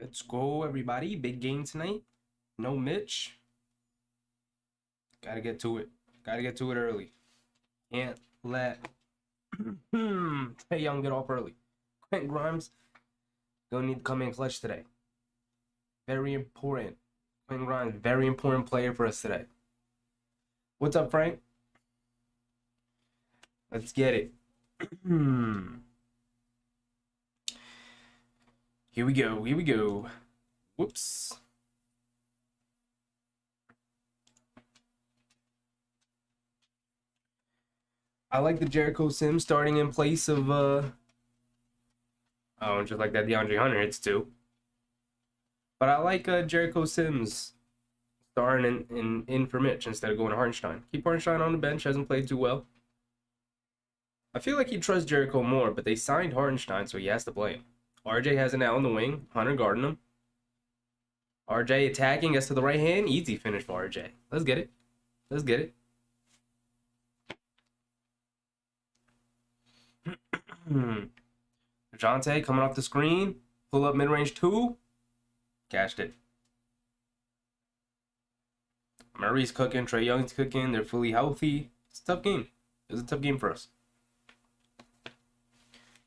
Let's go, everybody. Big game tonight. No Mitch. Gotta get to it. Gotta get to it early. Can't let Trey Young get off early. Quentin Grimes gonna need to come in clutch today. Very important. Quentin Grimes, very important player for us today. What's up, Frank? Let's get it. Here we go. Here we go. Whoops. I like the Jericho Sims starting in place of just like that DeAndre Hunter hits too. But I like Jericho Sims starting in for Mitch instead of going to Hartenstein. Keep Hartenstein on the bench, hasn't played too well. I feel like he trusts Jericho more, but they signed Hartenstein, so he has to play him. RJ has an L in the wing, Hunter guarding him. RJ attacking, gets to the right hand, easy finish for RJ. Let's get it. Let's get it. DeJounte coming off the screen. Pull up mid-range 2. Cashed it. Murray's cooking. Trey Young's cooking. They're fully healthy. It's a tough game. It's a tough game for us.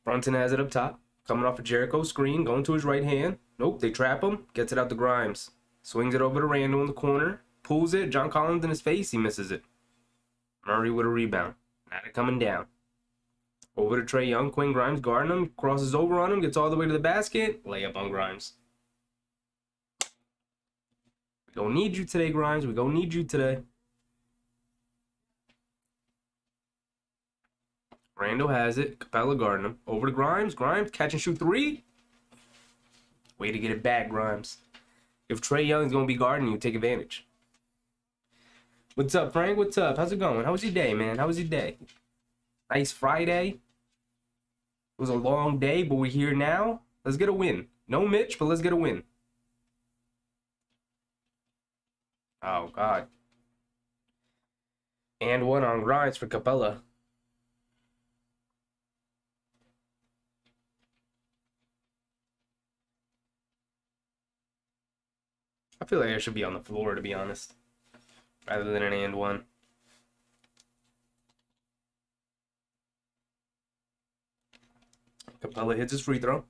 Brunson has it up top. Coming off a Jericho screen. Going to his right hand. Nope, they trap him. Gets it out to Grimes. Swings it over to Randall in the corner. Pulls it. John Collins in his face. He misses it. Murray with a rebound. Not it coming down. Over to Trey Young. Quinn Grimes guarding him. Crosses over on him. Gets all the way to the basket. Layup on Grimes. We don't need you today, Grimes. We don't need you today. Randall has it. Capella guarding him. Over to Grimes. Grimes catch and shoot 3. Way to get it back, Grimes. If Trey Young's going to be guarding you, take advantage. What's up, Frank? What's up? How's it going? How was your day, man? How was your day? Nice Friday. It was a long day, but we're here now. Let's get a win. No Mitch, but let's get a win. Oh, God. And one on Grimes for Capella. I feel like I should be on the floor, to be honest, rather than an and one. Capella hits his free throw.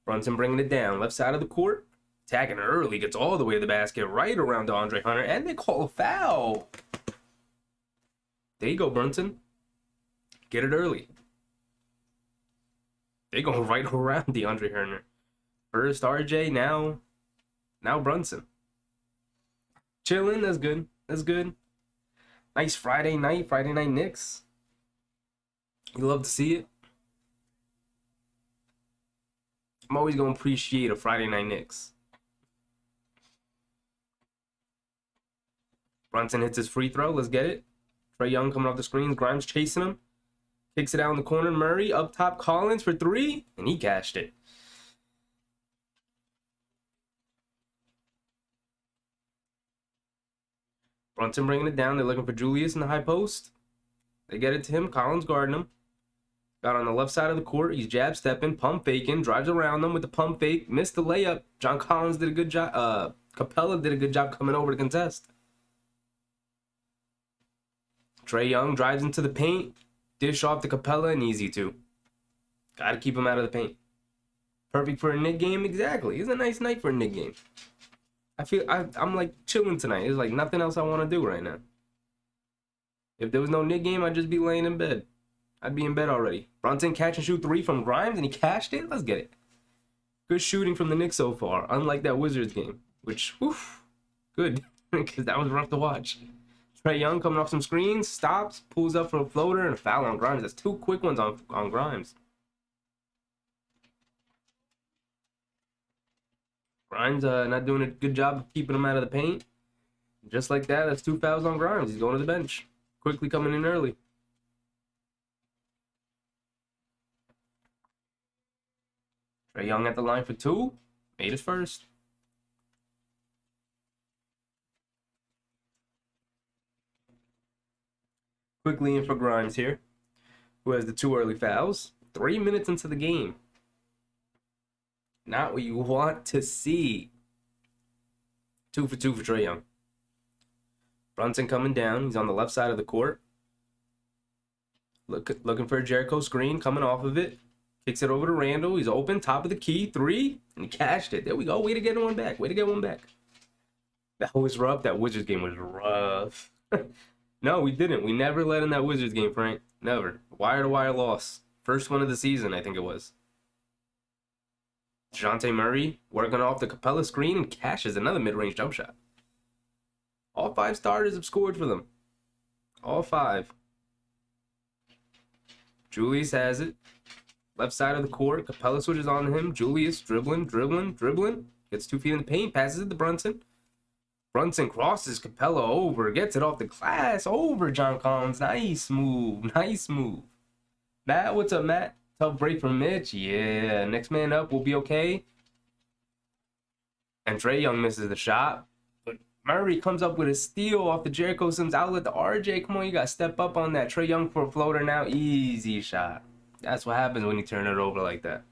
Brunson bringing it down. Left side of the court. Attacking early. Gets all the way to the basket. Right around DeAndre Hunter. And they call a foul. There you go, Brunson. Get it early. They go right around DeAndre Hunter. First RJ, now Brunson. Chilling. That's good. That's good. Nice Friday night. Friday night Knicks. You love to see it. I'm always going to appreciate a Friday night Knicks. Brunson hits his free throw. Let's get it. Trey Young coming off the screens. Grimes chasing him. Kicks it out in the corner. Murray up top. Collins for 3. And he cashed it. Brunson bringing it down. They're looking for Julius in the high post. They get it to him. Collins guarding him. Got on the left side of the court. He's jab stepping, pump faking, drives around them with the pump fake. Missed the layup. John Collins did a good job. Capella did a good job coming over to contest. Trey Young drives into the paint. Dish off to Capella and easy too. Got to keep him out of the paint. Perfect for a Knick game? Exactly. It's a nice night for a Knick game. I'm like chilling tonight. It's like nothing else I want to do right now. If there was no Knick game, I'd just be laying in bed. I'd be in bed already. Brunson catch and shoot 3 from Grimes, and he cashed it. Let's get it. Good shooting from the Knicks so far, unlike that Wizards game, which, good, because that was rough to watch. Trey Young coming off some screens, stops, pulls up for a floater, and a foul on Grimes. That's 2 quick ones on Grimes. Grimes not doing a good job of keeping him out of the paint. Just like that, that's 2 fouls on Grimes. He's going to the bench. Quickly coming in early. Trey Young at the line for 2. Made his first. Quickly in for Grimes here, who has the 2 early fouls. 3 minutes into the game. Not what you want to see. 2 for 2 for Trae Young. Brunson coming down. He's on the left side of the court. Looking for a Jericho screen, coming off of it. Kicks it over to Randall. He's open, top of the key, 3, and he cashed it. There we go. Way to get one back. Way to get one back. That was rough. That Wizards game was rough. No, we didn't. We never let in that Wizards game, Frank. Never. Wire-to-wire loss. First one of the season, I think it was. DeJounte Murray working off the Capella screen and cashes another mid-range jump shot. All 5 starters have scored for them. All 5. Julius has it. Left side of the court. Capella switches on him. Julius dribbling. Gets 2 feet in the paint. Passes it to Brunson. Brunson crosses Capella over. Gets it off the glass. Over John Collins. Nice move. Matt, what's up, Matt? Tough break from Mitch. Yeah. Next man up will be okay. And Trae Young misses the shot. But Murray comes up with a steal off the Jericho Sims outlet to RJ. Come on, you got to step up on that. Trae Young for a floater now. Easy shot. That's what happens when you turn it over like that.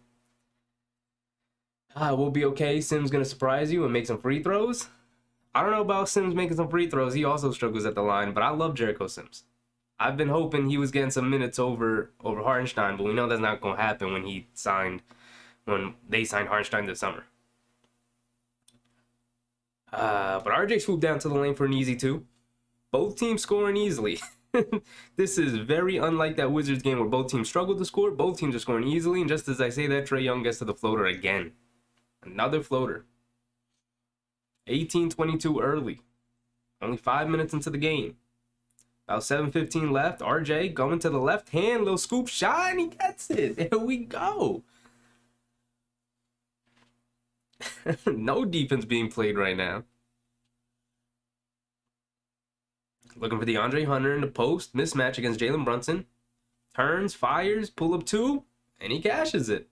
We'll be okay. Sims going to surprise you and make some free throws. I don't know about Sims making some free throws. He also struggles at the line, but I love Jericho Sims. I've been hoping he was getting some minutes over Hartenstein, but we know that's not going to happen when they signed Hartenstein this summer. But RJ swooped down to the lane for an easy 2. Both teams scoring easily. This is very unlike that Wizards game where both teams struggled to score. Both teams are scoring easily, and just as I say that, Trae Young gets to the floater again. Another floater. 18-22 early. Only 5 minutes into the game. About 7:15 left. RJ going to the left hand. Little scoop shot, and he gets it. There we go. No defense being played right now. Looking for DeAndre Hunter in the post. Mismatch against Jalen Brunson. Turns, fires, pull up 2, and he cashes it.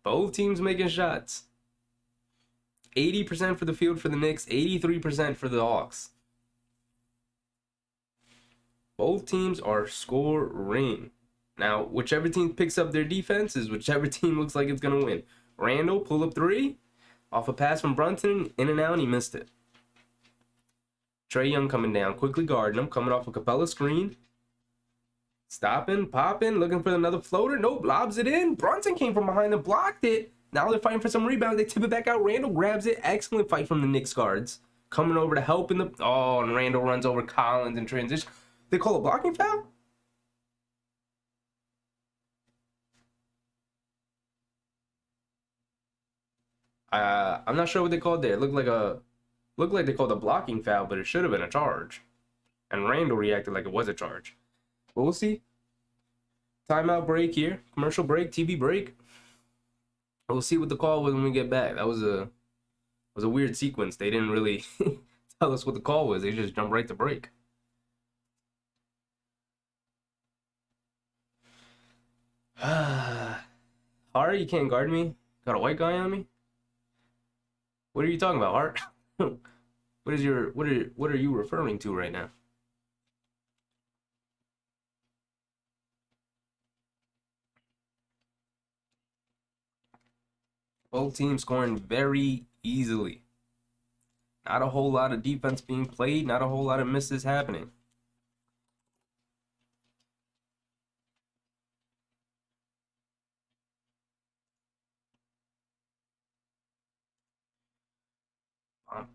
Both teams making shots. 80% for the field for the Knicks, 83% for the Hawks. Both teams are scoring. Now, whichever team picks up their defense is whichever team looks like it's going to win. Randall, pull up 3. Off a pass from Brunson, in and out, and he missed it. Trae Young coming down, quickly guarding him, coming off a Capella screen. Stopping, popping, looking for another floater. Nope, lobs it in. Brunson came from behind and blocked it. Now they're fighting for some rebounds. They tip it back out. Randall grabs it. Excellent fight from the Knicks guards. Coming over to help in the... Oh, and Randall runs over Collins in transition. They call a blocking foul? I'm not sure what they called there. It looked like they called a blocking foul, but it should have been a charge. And Randall reacted like it was a charge. But we'll see. Timeout break here. Commercial break, TV break. We'll see what the call was when we get back. That was a weird sequence. They didn't really tell us what the call was. They just jumped right to break. Hart, you can't guard me? Got a white guy on me? What are you talking about, Hart? What are you referring to right now? Both teams scoring very easily. Not a whole lot of defense being played. Not a whole lot of misses happening.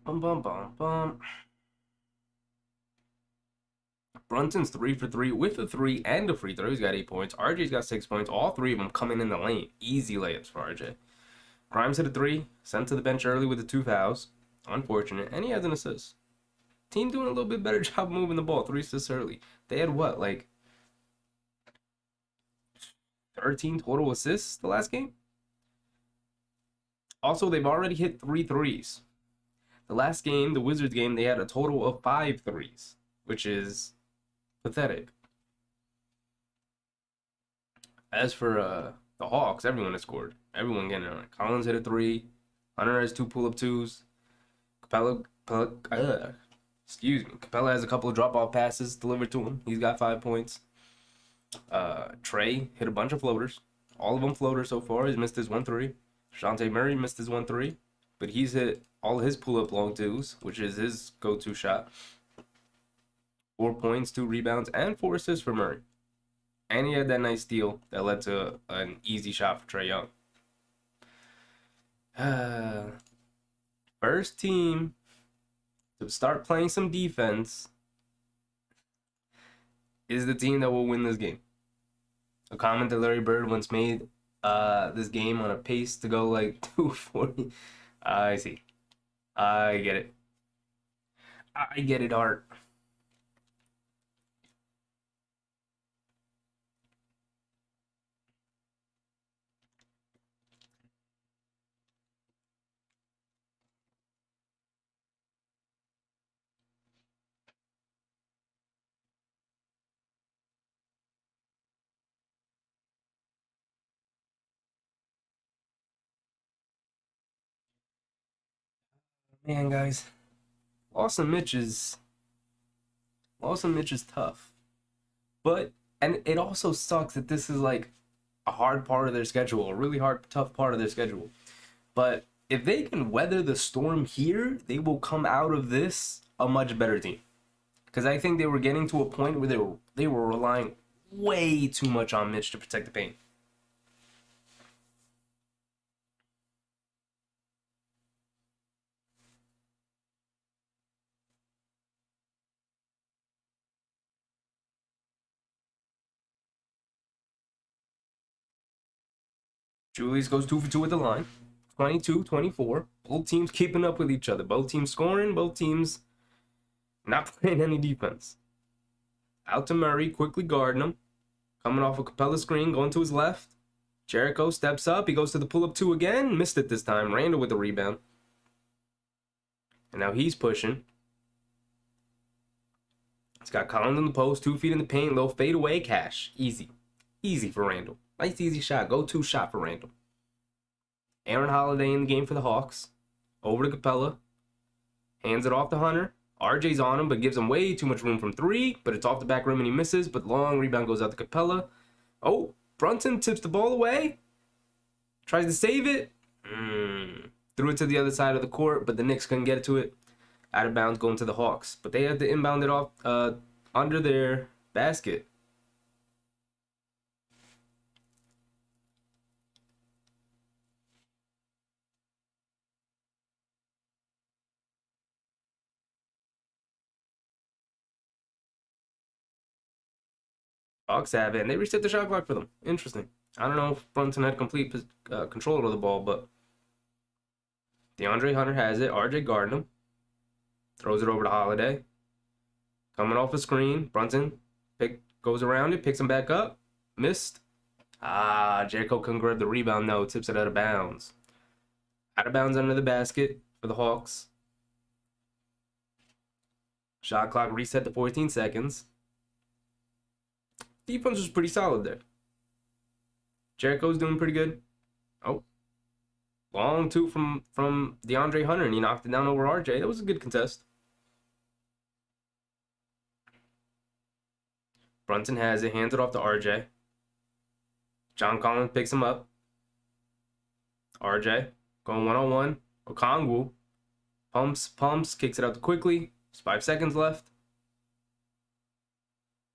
Bum, bum, bum, bum. Brunson's 3 for 3 with a 3 and a free throw. He's got 8 points. RJ's got 6 points. All 3 of them coming in the lane. Easy layups for RJ. Grimes hit a 3. Sent to the bench early with the 2 fouls. Unfortunate. And he has an assist. Team doing a little bit better job moving the ball. 3 assists early. They had what, like 13 total assists the last game? Also, they've already hit 3 threes. The last game, the Wizards game, they had a total of 5 threes, which is pathetic. As for the Hawks, everyone has scored. Everyone getting on it. Collins hit a 3. Hunter has 2 pull-up 2s. Capella has a couple of drop-off passes delivered to him. He's got 5 points. Trae hit a bunch of floaters. All of them floaters so far. He's missed his 1-3. Dejounte Murray missed his 1-3. But he's hit all his pull-up long twos, which is his go-to shot. 4 points, 2 rebounds, and 4 assists for Murray. And he had that nice steal that led to an easy shot for Trae Young. First team to start playing some defense is the team that will win this game. A comment that Larry Bird once made, this game on a pace to go like 240. I see. I get it. I get it, Art. Man, guys, Awesome Mitch is tough. But and it also sucks that this is like a hard part of their schedule, a really hard, tough part of their schedule. But if they can weather the storm here, they will come out of this a much better team. Because I think they were getting to a point where they were relying way too much on Mitch to protect the paint. Julius goes 2 for 2 at the line. 22-24. Both teams keeping up with each other. Both teams scoring. Both teams not playing any defense. Out to Murray, quickly guarding him. Coming off a Capella screen, going to his left. Jericho steps up. He goes to the pull-up 2 again. Missed it this time. Randall with the rebound. And now he's pushing. He's got Collins in the post. 2 feet in the paint. Little fade away cash. Easy. Easy for Randall. Nice easy shot. Go-to shot for Randall. Aaron Holiday in the game for the Hawks. Over to Capella. Hands it off to Hunter. RJ's on him, but gives him way too much room from 3. But it's off the back rim and he misses. But long rebound goes out to Capella. Oh, Brunson tips the ball away. Tries to save it. Threw it to the other side of the court, but the Knicks couldn't get it to it. Out of bounds going to the Hawks. But they had to inbound it off under their basket. Hawks have it, and they reset the shot clock for them. Interesting. I don't know if Brunson had complete control of the ball, but DeAndre Hunter has it. RJ guarding him. Throws it over to Holiday. Coming off a screen. Brunson goes around it, picks him back up. Missed. Jericho couldn't grab the rebound, though. Tips it out of bounds. Out of bounds under the basket for the Hawks. Shot clock reset to 14 seconds. Defense was pretty solid there. Jericho's doing pretty good. Oh. Long 2 from DeAndre Hunter, and he knocked it down over RJ. That was a good contest. Brunson has it, hands it off to RJ. John Collins picks him up. RJ going one-on-one. Okongwu pumps, kicks it out quickly. There's 5 seconds left.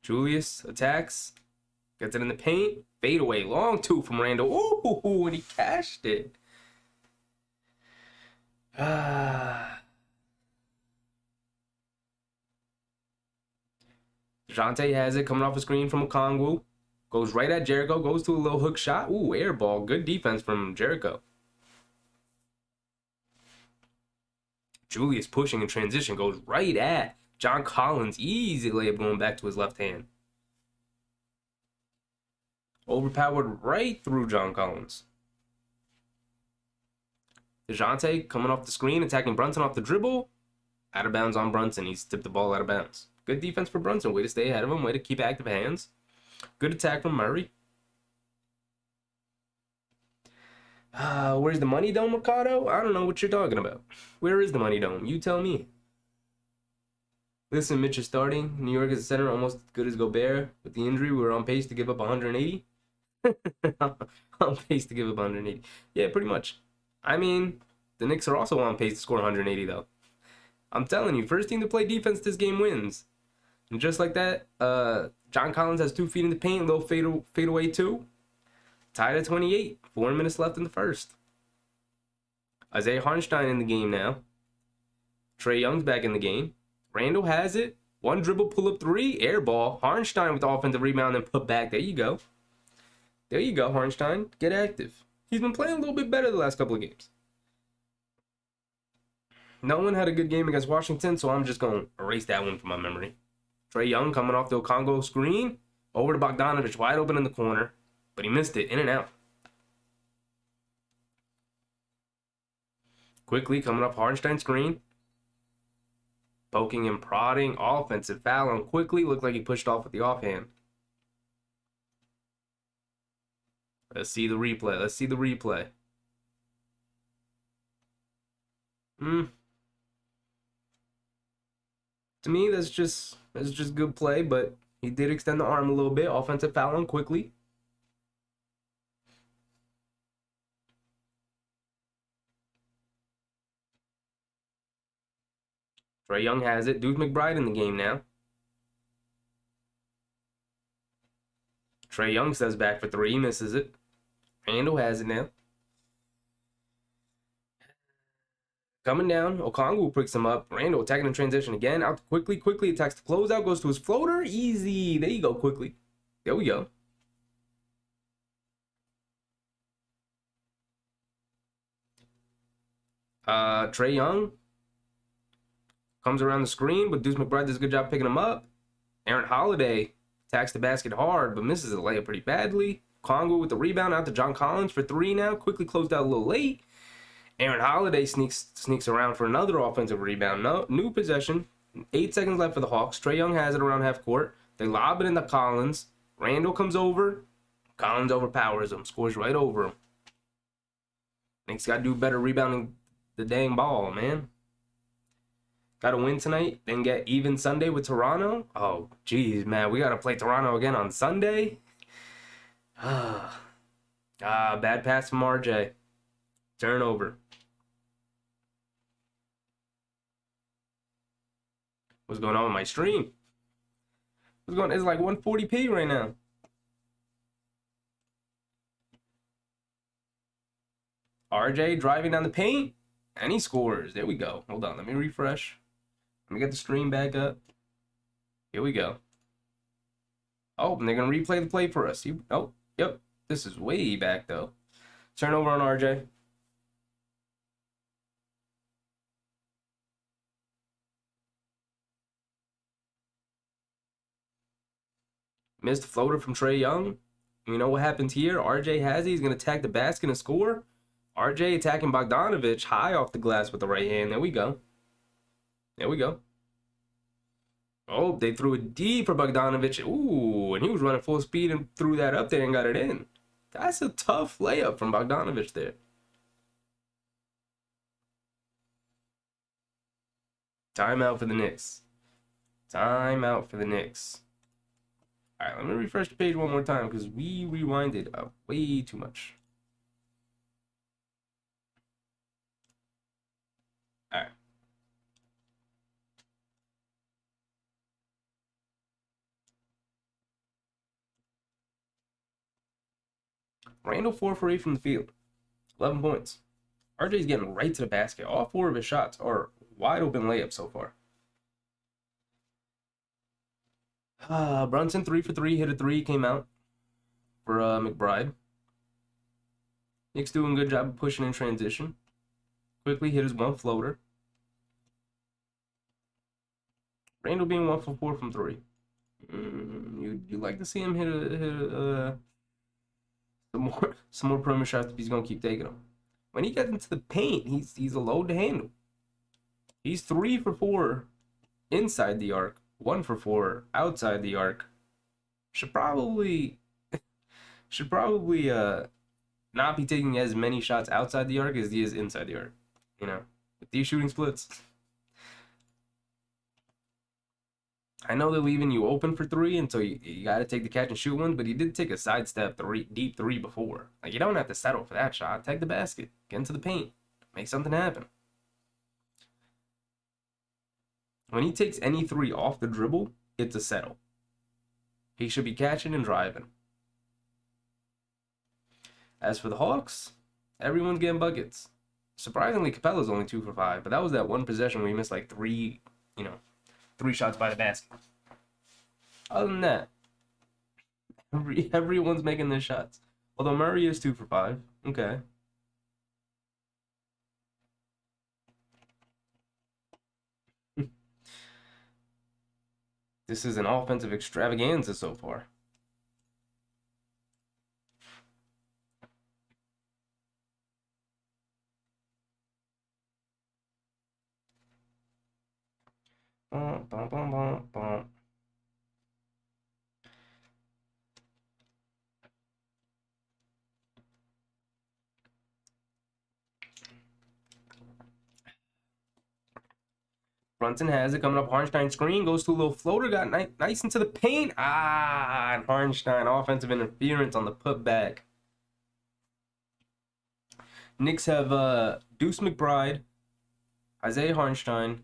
Julius attacks. Gets it in the paint. Fade away. Long 2 from Randall. Ooh, and he cashed it. DeJounte has it, coming off a screen from Okongwu. Goes right at Jericho. Goes to a little hook shot. Ooh, air ball. Good defense from Jericho. Julius pushing in transition. Goes right at John Collins. Easy layup going back to his left hand. Overpowered right through John Collins. DeJounte coming off the screen, attacking Brunson off the dribble. Out of bounds on Brunson. He's tipped the ball out of bounds. Good defense for Brunson. Way to stay ahead of him. Way to keep active hands. Good attack from Murray. Where's the money dome, Mercado? I don't know what you're talking about. Where is the money dome? You tell me. Listen, Mitch is starting. New York is the center, almost as good as Gobert. With the injury, we were on pace to give up 180. On pace to give up 180. Yeah, pretty much. I mean, the Knicks are also on pace to score 180 though. I'm telling you, first team to play defense this game wins. And just like that, John Collins has 2 feet in the paint, little fade away too. Tied at 28. 4 minutes left in the first. Isaiah Hartenstein in the game now. Trae Young's back in the game. Randall has it. 1 dribble, pull up 3, air ball. Hartenstein with the offensive rebound and put back. There you go. There you go, Hartenstein. Get active. He's been playing a little bit better the last couple of games. No one had a good game against Washington, so I'm just going to erase that one from my memory. Trae Young coming off the Okongo screen. Over to Bogdanovich, wide open in the corner. But he missed it, in and out. Quickly coming up Hartenstein screen. Poking and prodding. Offensive foul on Quickly. Looked like he pushed off with the offhand. Let's see the replay. Let's see the replay. To me, that's just good play, but he did extend the arm a little bit. Offensive foul on Quickly. Trae Young has it. Deuce McBride in the game now. Trae Young steps back for 3. He misses it. Randall has it now. Coming down. Okongwu picks him up. Randall attacking in transition again. Out Quickly. Quickly attacks the closeout. Goes to his floater. Easy. There you go, Quickly. There we go. Trae Young comes around the screen, but Deuce McBride does a good job picking him up. Aaron Holiday attacks the basket hard, but misses the layup pretty badly. Kongu with the rebound out to John Collins for 3 now. Quickly closed out a little late. Aaron Holiday sneaks around for another offensive rebound. No, new possession. 8 seconds left for the Hawks. Trae Young has it around half court. They lob it into Collins. Randall comes over. Collins overpowers him. Scores right over him. Knicks got to do better rebounding the dang ball, man. Got to win tonight, then get even Sunday with Toronto. Oh, geez, man. We got to play Toronto again on Sunday. Bad pass from RJ. Turnover. What's going on with my stream? What's going on? It's like 140p right now. RJ driving down the paint, and he scores. There we go. Hold on. Let me refresh. Let me get the stream back up. Here we go. Oh, and they're going to replay the play for us. Oh, yep. This is way back, though. Turnover on RJ. Missed floater from Trae Young. You know what happens here? RJ has it. He's going to attack the basket and score. RJ attacking Bogdanovich high off the glass with the right hand. There we go. There we go. Oh, they threw it deep for Bogdanovich. Ooh, and he was running full speed and threw that up there and got it in. That's a tough layup from Bogdanovich there. Timeout for the Knicks. Timeout for the Knicks. All right, let me refresh the page one more time because we rewinded way too much. All right. Randall 4 for 8 from the field. 11 points. RJ's getting right to the basket. All 4 of his shots are wide open layups so far. Brunson 3 for 3, hit a 3, came out for McBride. Knicks doing a good job of pushing in transition. Quickly hit his 1 floater. Randall being 1 for 4 from 3. You'd like to see him hit some more perimeter shots if he's gonna keep taking them. When he gets into the paint, he's a load to handle. He's 3 for 4 inside the arc, 1 for 4 outside the arc. Should probably not be taking as many shots outside the arc as he is inside the arc. You know, with these shooting splits. I know they're leaving you open for three, and so you got to take the catch and shoot one, but he did take a sidestep deep three before. Like, you don't have to settle for that shot. Take the basket, get into the paint, make something happen. When he takes any three off the dribble, it's a settle. He should be catching and driving. As for the Hawks, everyone's getting buckets. Surprisingly, Capella's only 2 for 5, but that was that one possession where he missed like three shots by the basket. Other than that, everyone's making their shots. Although Murray is 2 for 5. Okay. This is an offensive extravaganza so far. Bum, bum, bum, bum, bum. Brunson has it coming up. Harnstein screen goes to a little floater, got nice into the paint. And Harnstein offensive interference on the putback. Knicks have Deuce McBride, Isaiah Harnstein,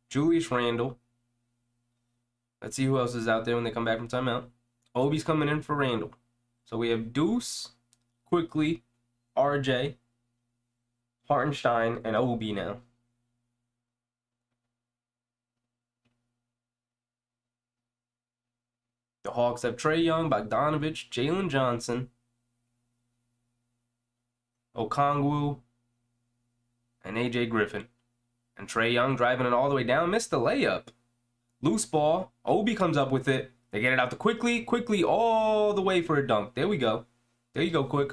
Julius Randle. Let's see who else is out there when they come back from timeout. Obi's coming in for Randle. So we have Deuce, Quickly, RJ, Hartenstein, and Obi now. The Hawks have Trae Young, Bogdanovich, Jalen Johnson, Okongwu, and AJ Griffin. And Trae Young driving it all the way down, missed the layup. Loose ball. Obi comes up with it. They get it out to Quickly all the way for a dunk. There we go. There you go, Quick.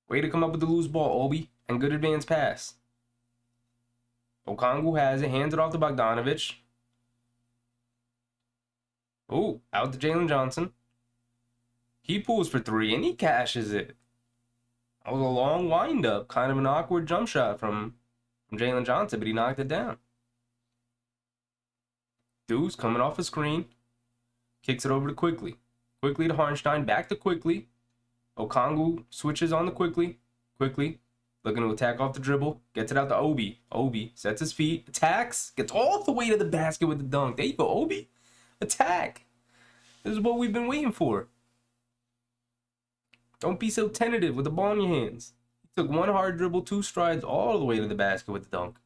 Way to come up with the loose ball, Obi. And good advance pass. Okongwu has it. Hands it off to Bogdanovich. Ooh, out to Jalen Johnson. He pulls for three, and he cashes it. That was a long windup. Kind of an awkward jump shot from Jalen Johnson, but he knocked it down. Deuce coming off a screen. Kicks it over to Quickly. Quickly to Harnstein. Back to Quickly. Okongwu switches on the Quickly. Quickly looking to attack off the dribble. Gets it out to Obi. Obi sets his feet. Attacks. Gets all the way to the basket with the dunk. There you go, Obi. Attack. This is what we've been waiting for. Don't be so tentative with the ball in your hands. He took one hard dribble, 2 strides all the way to the basket with the dunk.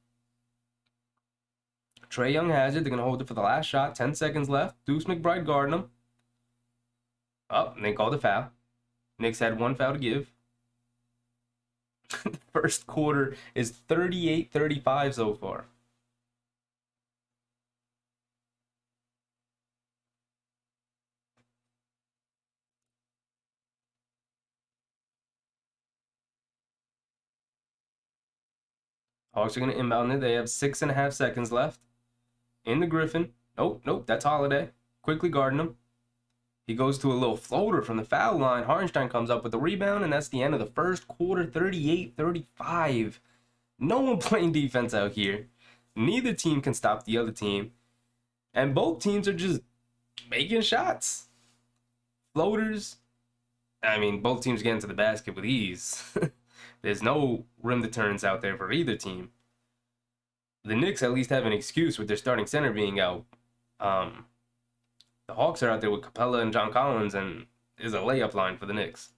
Trae Young has it. They're going to hold it for the last shot. 10 seconds left. Deuce McBride guarding him. Oh, and they called a foul. Knicks had 1 foul to give. The first quarter is 38-35 so far. Hawks are going to inbound it. They have 6.5 seconds left. In the Griffin. Nope, that's Holiday. Quickly guarding him. He goes to a little floater from the foul line. Hartenstein comes up with the rebound, and that's the end of the first quarter, 38-35. No one playing defense out here. Neither team can stop the other team. And both teams are just making shots. Floaters. I mean, both teams get into the basket with ease. There's no rim deterrents out there for either team. The Knicks at least have an excuse with their starting center being out. The Hawks are out there with Capella and John Collins, and is a layup line for the Knicks.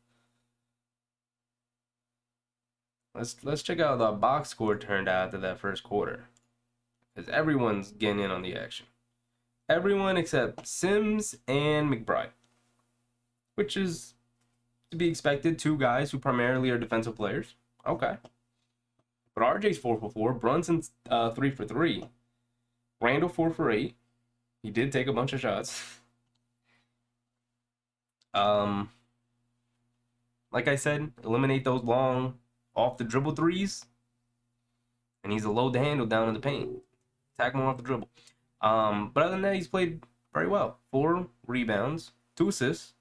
Let's check out how the box score turned out after that first quarter, because everyone's getting in on the action. Everyone except Sims and McBride, which is to be expected. 2 guys who primarily are defensive players. Okay. But RJ's 4 for 4. Brunson's 3 for 3. Randle 4 for 8. He did take a bunch of shots. Like I said, eliminate those long off the dribble threes, and he's a load to handle down in the paint. Attack more off the dribble. But other than that, he's played very well. 4 rebounds, 2 assists.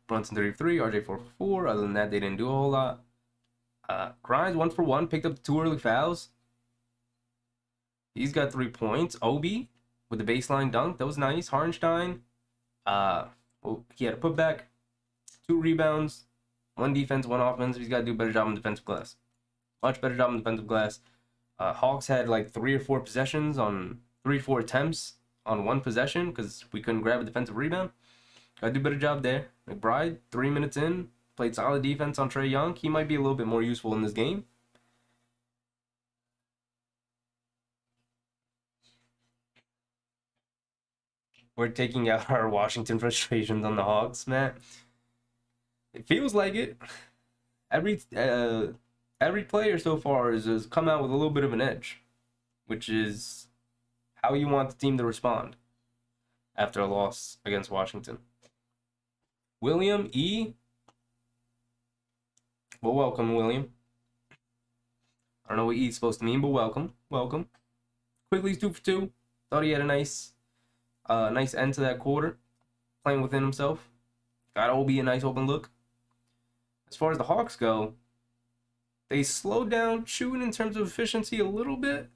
Brunson 3 for 3, RJ 4 for 4. Other than that, they didn't do a whole lot. Grimes 1 for 1, picked up 2 early fouls. He's got 3 points. Obi with the baseline dunk. That was nice. Hartenstein, well, he had a putback, 2 rebounds, 1 defense, 1 offense. He's got to do a better job on defensive glass. Much better job on defensive glass. Hawks had like 3 or 4 possessions on 3 or 4 attempts on 1 possession because we couldn't grab a defensive rebound. Got to do a better job there. McBride, 3 minutes in, played solid defense on Trae Young. He might be a little bit more useful in this game. We're taking out our Washington frustrations on the Hawks, man. It feels like it. Every player so far has come out with a little bit of an edge, which is how you want the team to respond after a loss against Washington. William E. Well, welcome, William. I don't know what E is supposed to mean, but welcome. Welcome. Quigley's 2 for 2. Thought he had a nice end to that quarter, playing within himself. Got Obi a nice open look. As far as the Hawks go, they slowed down shooting in terms of efficiency a little bit.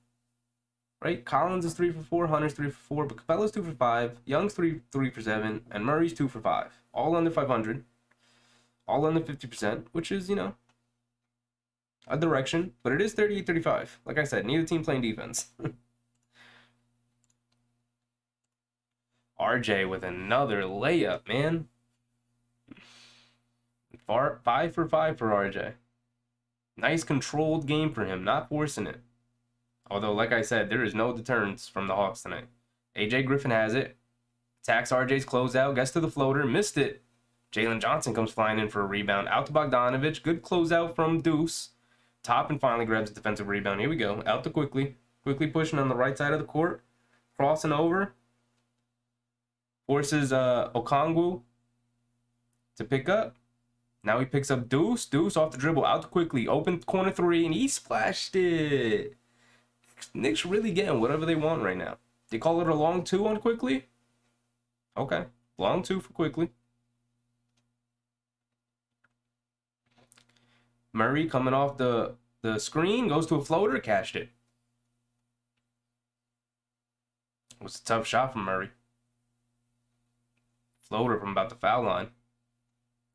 Right? Collins is 3 for 4, Hunter's 3 for 4, but Capella's 2 for 5, Young's 3 for 7, and Murray's 2 for 5. All under 500. All under 50%, which is, a direction, but it is 38-35. Like I said, neither team playing defense. RJ with another layup, man. 5 for 5 for RJ. Nice controlled game for him, not forcing it. Although, like I said, there is no deterrence from the Hawks tonight. AJ Griffin has it. Attacks RJ's closeout, gets to the floater, missed it. Jalen Johnson comes flying in for a rebound. Out to Bogdanovich. Good closeout from Deuce. Toppin finally grabs a defensive rebound. Here we go. Out to Quickly. Quickly pushing on the right side of the court. Crossing over. Forces Okongwu to pick up. Now he picks up Deuce. Deuce off the dribble. Out to Quickly. Open corner 3, and he splashed it. Knicks really getting whatever they want right now. They call it a long 2 on Quickly? Okay. Long 2 for Quickly. Murray coming off the screen. Goes to a floater. Cashed it. It was a tough shot from Murray. Floater from about the foul line.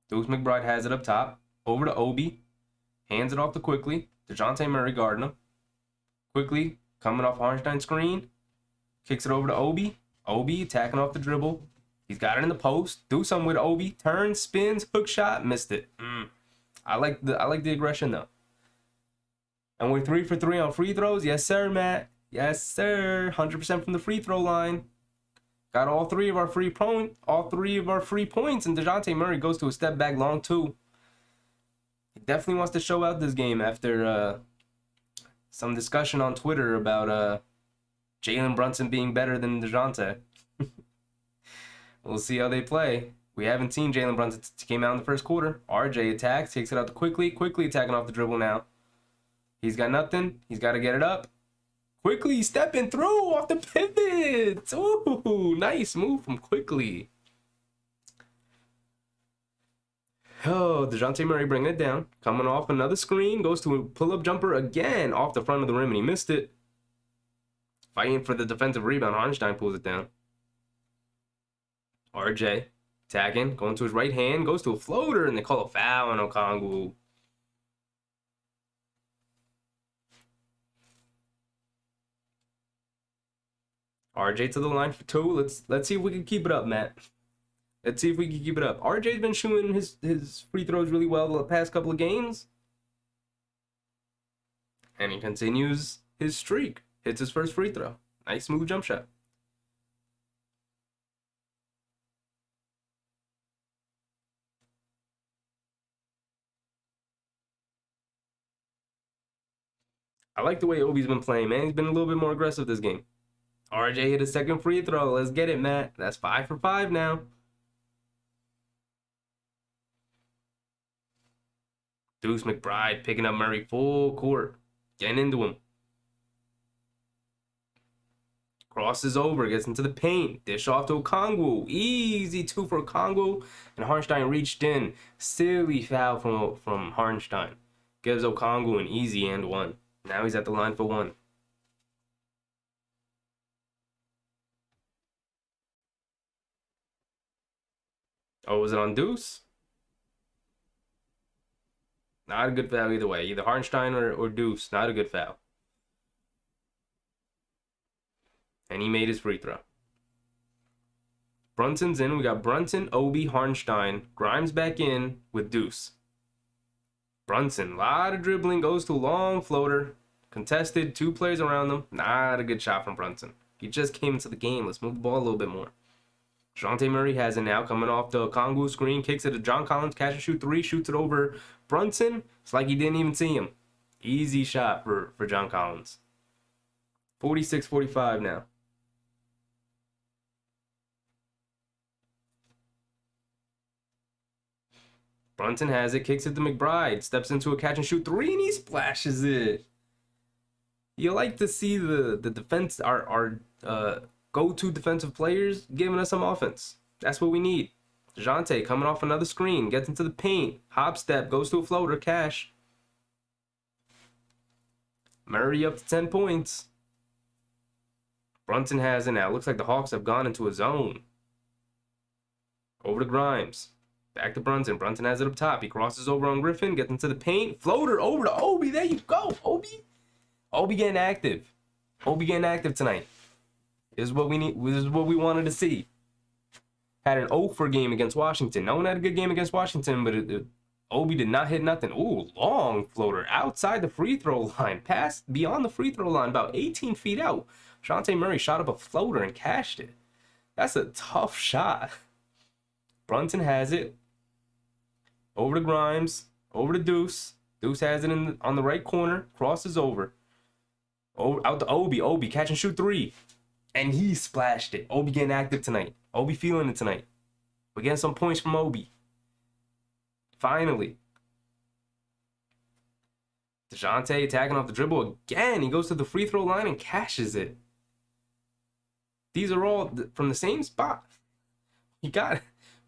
Deuce McBride has it up top. Over to Obi. Hands it off to Quickly. DeJounte Murray guarding him. Quickly coming off Hartenstein screen. Kicks it over to Obi. Obi attacking off the dribble. He's got it in the post. Do something with Obi. Turns, spins, hook shot, missed it. I like the aggression though. And we're 3 for 3 on free throws. Yes, sir, Matt. Yes, sir. 100% from the free throw line. Got all 3 of our free points, and DeJounte Murray goes to a step back long 2. He definitely wants to show out this game after some discussion on Twitter about Jalen Brunson being better than DeJounte. We'll see how they play. We haven't seen Jalen Brunson came out in the first quarter. RJ attacks, takes it out to Quickly attacking off the dribble now. He's got nothing. He's got to get it up. Quickly stepping through off the pivot. Ooh, nice move from Quickly. Oh, DeJounte Murray bringing it down. Coming off another screen. Goes to a pull-up jumper again off the front of the rim, and he missed it. Fighting for the defensive rebound. Hartenstein pulls it down. RJ tagging. Going to his right hand. Goes to a floater, and they call a foul on Okongwu. RJ to the line for 2. Let's see if we can keep it up, Matt. Let's see if we can keep it up. RJ's been shooting his free throws really well the past couple of games. And he continues his streak. Hits his first free throw. Nice smooth jump shot. I like the way Obi's been playing, man. He's been a little bit more aggressive this game. RJ hit a second free throw. Let's get it, Matt. That's 5 for 5 now. Deuce McBride picking up Murray full court. Getting into him. Crosses over. Gets into the paint. Dish off to Okongwu. Easy 2 for Okongwu. And Hartenstein reached in. Silly foul from Hartenstein. Gives Okongwu an easy and 1. Now he's at the line for 1. Oh, was it on Deuce? Not a good foul either way. Either Hartenstein or Deuce. Not a good foul. And he made his free throw. Brunson's in. We got Brunson, Obi, Hartenstein. Grimes back in with Deuce. Brunson, a lot of dribbling, goes to a long floater. Contested, 2 players around them. Not a good shot from Brunson. He just came into the game. Let's move the ball a little bit more. DeJounte Murray has it now, coming off the Kongu screen, kicks it to John Collins, catch and shoot 3, shoots it over Brunson. It's like he didn't even see him. Easy shot for John Collins. 46-45 now. Brunson has it, kicks it to McBride, steps into a catch and shoot 3, and he splashes it. You like to see the defense, our go-to defensive players giving us some offense. That's what we need. DeJounte coming off another screen, gets into the paint, hop step, goes to a floater, cash. Murray up to 10 points. Brunson has it now. Looks like the Hawks have gone into a zone. Over to Grimes. Back to Brunson. Brunson has it up top. He crosses over on Griffin, gets into the paint. Floater over to Obi. There you go, Obi. Obi getting active. Obi getting active tonight. This is what we need. This is what we wanted to see. Had an 0 game against Washington. No one had a good game against Washington, but Obi did not hit nothing. Ooh, long floater outside the free throw line. Passed beyond the free throw line, about 18 feet out. DeJounte Murray shot up a floater and cashed it. That's a tough shot. Brunson has it. Over to Grimes. Over to Deuce. Deuce has it on the right corner. Crosses over. Out to Obi. Obi catch and shoot 3. And he splashed it. Obi getting active tonight. Obi feeling it tonight. We're getting some points from Obi. Finally. DeJounte attacking off the dribble again. He goes to the free throw line and cashes it. These are all from the same spot. We got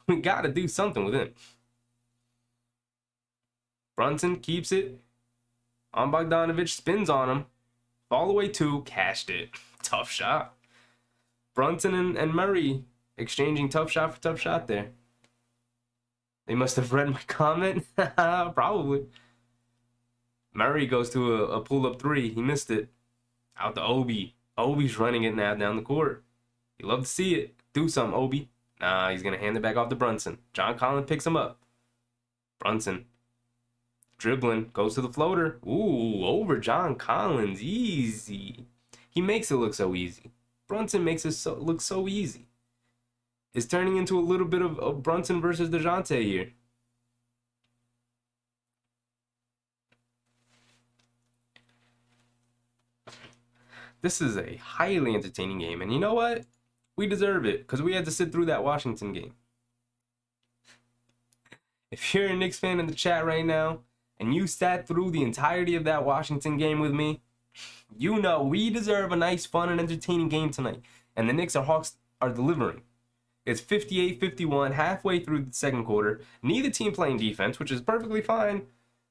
to do something with him. Brunson keeps it. On Bogdanovich, spins on him. Fall away 2, cashed it. Tough shot. Brunson and Murray exchanging tough shot for tough shot there. They must have read my comment. Probably. Murray goes to a pull-up 3. He missed it. Out to Obi. Obi's running it now down the court. You love to see it. Do something, Obi. Nah, he's going to hand it back off to Brunson. John Collins picks him up. Brunson. Dribbling. Goes to the floater. Ooh, over John Collins. Easy. He makes it look so easy. Brunson makes it look so easy. It's turning into a little bit of Brunson versus DeJounte here. This is a highly entertaining game. And you know what? We deserve it because we had to sit through that Washington game. If you're a Knicks fan in the chat right now and you sat through the entirety of that Washington game with me, you know we deserve a nice, fun, and entertaining game tonight. And the Knicks and Hawks are delivering. It's 58-51 halfway through the second quarter. Neither team playing defense, which is perfectly fine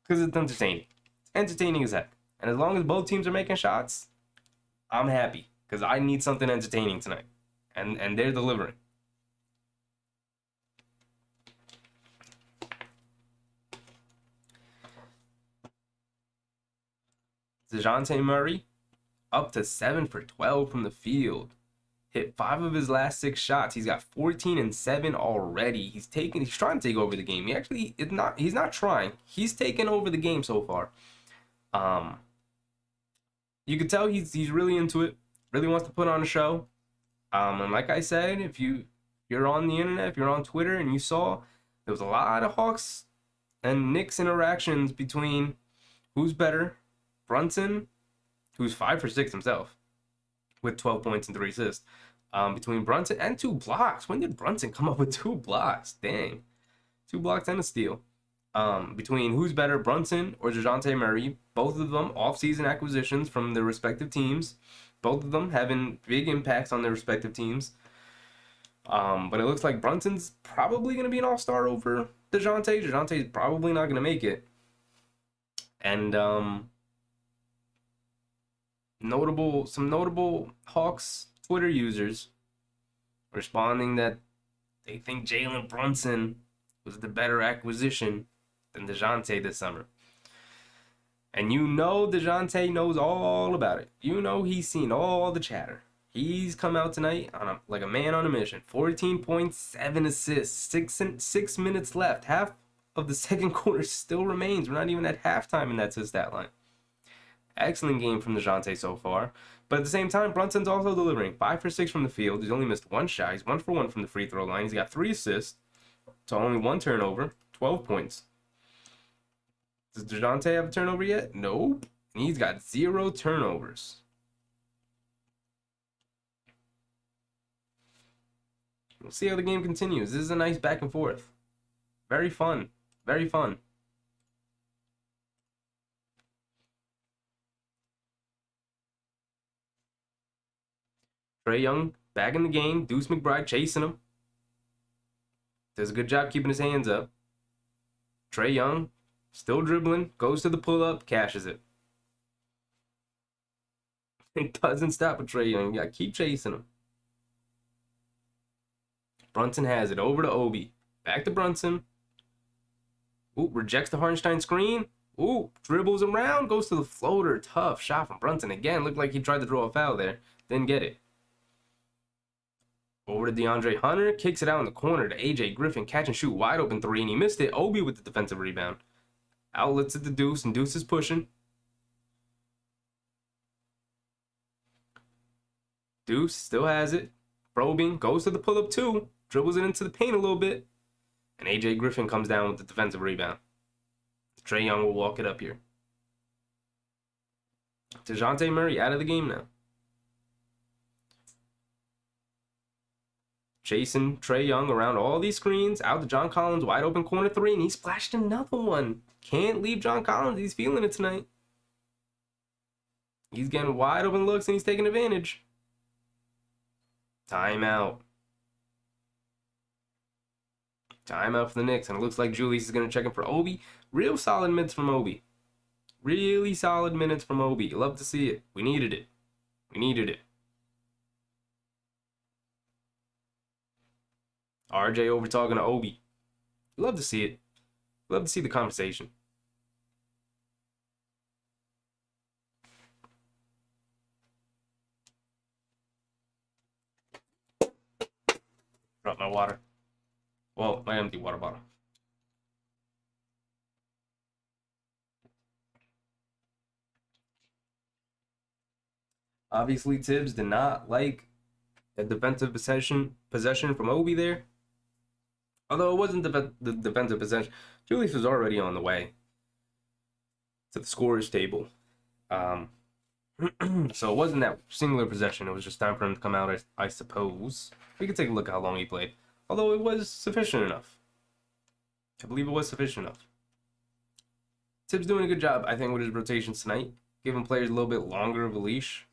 because it's entertaining. It's entertaining as heck. And as long as both teams are making shots, I'm happy because I need something entertaining tonight. And they're delivering. DeJounte Murray up to 7 for 12 from the field. Hit 5 of his last 6 shots. He's got 14 and 7 already. He's trying to take over the game. He's not trying. He's taken over the game so far. You could tell he's really into it. Really wants to put on a show. And like I said, if you're on the internet, if you're on Twitter and you saw, there was a lot of Hawks and Knicks interactions between who's better, Brunson, who's 5 for 6 himself, with 12 points and 3 assists, between Brunson and 2 blocks. When did Brunson come up with 2 blocks? Dang. 2 blocks and a steal. Between who's better, Brunson or DeJounte Murray. Both of them off-season acquisitions from their respective teams. Both of them having big impacts on their respective teams. But it looks like Brunson's probably going to be an all-star over DeJounte. DeJounte's probably not going to make it. And some notable Hawks Twitter users responding that They think Jalen Brunson was the better acquisition than DeJounte this summer. And you know DeJounte knows all about it. You know he's seen all the chatter. He's come out tonight on like a man on a mission. 14 points, 7 assists, 6 minutes left. Half of the second quarter still remains. We're not even at halftime, and that's his stat line. Excellent game from DeJounte so far. But at the same time, Brunson's also delivering. 5 for 6 from the field. He's only missed one shot. He's 1 for 1 from the free throw line. He's got 3 assists. So only 1 turnover. 12 points. Does DeJounte have a turnover yet? Nope. And he's got 0 turnovers. We'll see how the game continues. This is a nice back and forth. Very fun. Very fun. Trae Young back in the game. Deuce McBride chasing him. Does a good job keeping his hands up. Trae Young still dribbling. Goes to the pull-up. Cashes it. It doesn't stop with Trae Young. You gotta keep chasing him. Brunson has it. Over to Obi. Back to Brunson. Ooh, rejects the Hartenstein screen. Ooh, dribbles around. Goes to the floater. Tough shot from Brunson again. Looked like he tried to draw a foul there. Didn't get it. Over to DeAndre Hunter. Kicks it out in the corner to AJ Griffin. Catch and shoot. Wide open 3, and he missed it. Obi with the defensive rebound. Outlets at the Deuce, and Deuce is pushing. Deuce still has it. Probing. Goes to the pull-up 2. Dribbles it into the paint a little bit. And AJ Griffin comes down with the defensive rebound. Trae Young will walk it up here. DeJounte Murray out of the game now. Chasing Trae Young around all these screens. Out to John Collins. Wide open corner 3. And he splashed another one. Can't leave John Collins. He's feeling it tonight. He's getting wide open looks and he's taking advantage. Timeout. Timeout for the Knicks. And it looks like Julius is going to check in for Obi. Real solid minutes from Obi. Really solid minutes from Obi. Love to see it. We needed it. We needed it. RJ over talking to Obi. Love to see it. Love to see the conversation. Drop my water. Well, my empty water bottle. Obviously, Tibbs did not like a defensive possession from Obi there. Although it wasn't the defensive possession. Julius was already on the way to the scorer's table. So it wasn't that singular possession. It was just time for him to come out, I suppose. We could take a look at how long he played. Although it was sufficient enough. I believe it was sufficient enough. Tibbs doing a good job, I think, with his rotations tonight. Giving players a little bit longer of a leash.